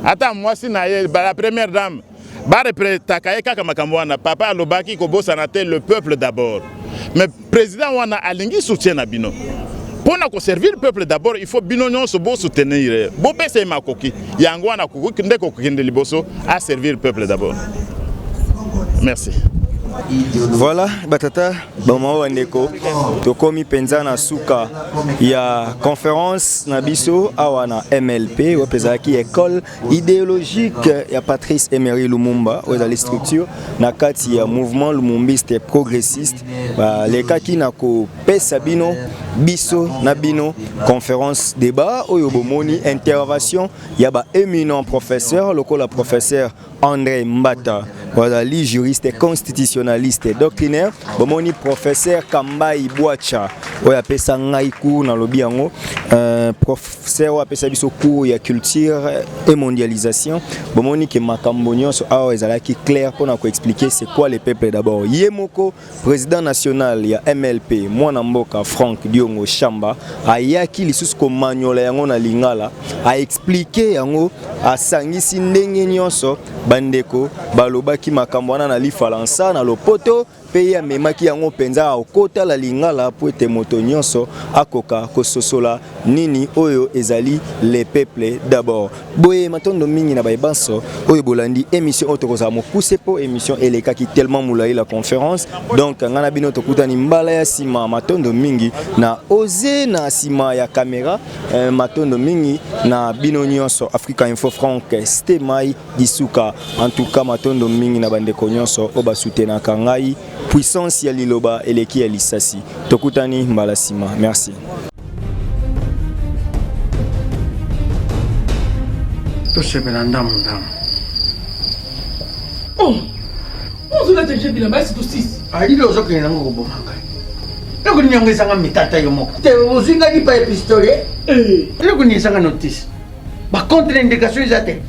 ata mwasi na ye la première dame ba reprétaka ye kaka makambo wana papa alobaki ko bosana te le peuple d'abord. Mais président wana alingi soutien na bino. Pour nous servir le peuple d'abord, il faut binonyon se beau soutenir. Beau pese makoki, yangwana kuku kende kokende liboso à servir le peuple d'abord. Merci. Voilà, batata, bama wandeko, tokomi penza na suka ya conférence na biso awa na MLP, wapezaki école idéologique ya Patrice Emery Lumumba, wezali structure na kati ya mouvement lumumbiste progressiste, lekaki na ko pesa bino biso na bino conférence débat oyo bomoni intervention ya ba éminent professeur lokola professeur André Mbata, wazali juriste constitutionnaliste doctrinaire, bomoni professeur Kambai Bwacha oya pesa ngai cours na lobi yango, professeur wa pesa biso cours ya culture et mondialisation, bomoni ke makambo nyonso awa ezalaki clair pona ko expliquer c'est quoi le peuple d'abord. Yemoko président national ya MLP mwana mboka Frank Diongo Chamba ayaki lisusu ko manyola yango na lingala a expliquer yango asangisi ndenge nyonso bandeko balobaki makambo wana na lifalansa na lopoto pe ya memaki yango penza okota la lingala po ete moto nyonso akoka kososola nini oyo ezali le peuple d'abord. Boye matondo mingi na baibanso oyo bolandi émission otokoza mokuse po émission elekaki tellement moulai la conférence, donc ngana bino tokutani mbala ya sima matondo mingi na oze na sima ya caméra, matondo mingi na bino nyonso Africa Info Frank Stemai Disuka. En tout cas matondo mingi na bandeko nyonso oba soutenir kangai puissance ya liloba eleki ya lisasi. Tokutani mbala sima. Merci. Tosebela ndamu. Oh, on se bien là, c'est tout six. Ali lozo kena ngo bomanga. Loko nyongeza nga mitata yo moko. Te uzinga ni pa epistole. Loko nyesanga notice. Ba contre indication izate.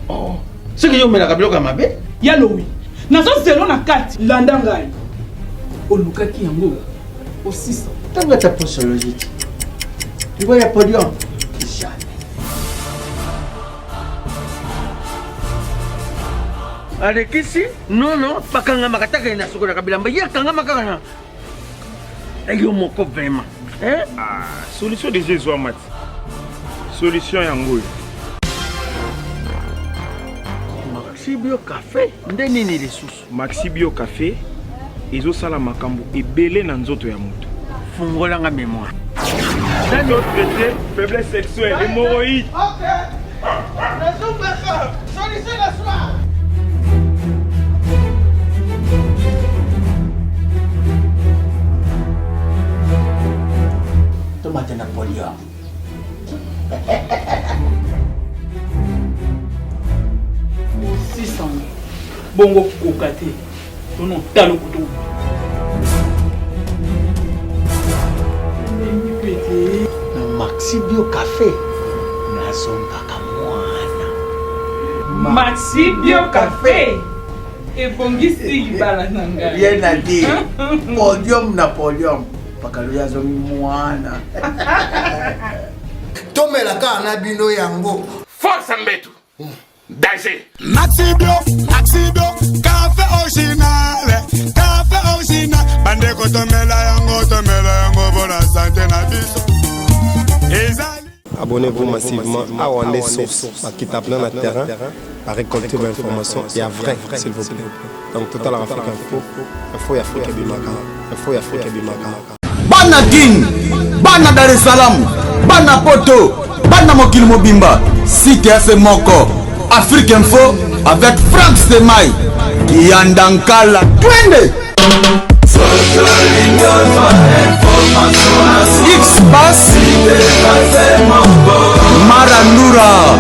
Oh, ce que yo mela kabloka mabe. Yalo oui. Nazo zelo na kati landa ngai. Olukaki yango au 600. Tanga ta posologie. Tu vois ya podium. Alekisi non pakanga makataka na soko na kabila mbaya kanga makana. Ayo moko vraiment. Solution de Jésus mat. Solution yango. Maxi Bio Café ndeni ni lisusu. Maxi Bio Café ezo sala makambo ebele na nzoto ya moto. Fungola nga mémoire. Dans notre traité faiblesse sexuelle hémorroïde. OK. Solution la soir. Tomate Napoléon. Bongo kokate. Tono talo kutu. Maxi Bio Café. Nazonga kamwana. Maxi Bio Café. Et bongisi libala nanga. Bien à dire. Podium Napoléon. Pakaluya zo mwana. Tomela kana bino yango. Force mbetu. Danger. Maxi Bio, café original, bandeko tomela yango bona santé na biso. Abonnez-vous massivement à Wandé Source, qui tape dans le terrain, à récolter vos informations et à vrai, s'il vous plaît. Donc, Total Afrique Info, Info Afrique Bimaka, Info Afrique Bimaka. Bana King, Bana Dar es Salaam, Bana Poto, Bana Mokil Mobimba, CTS Moko, Afrique Info avec Frank Stemai, Yandankala, Twende. X-Bass, Marandura.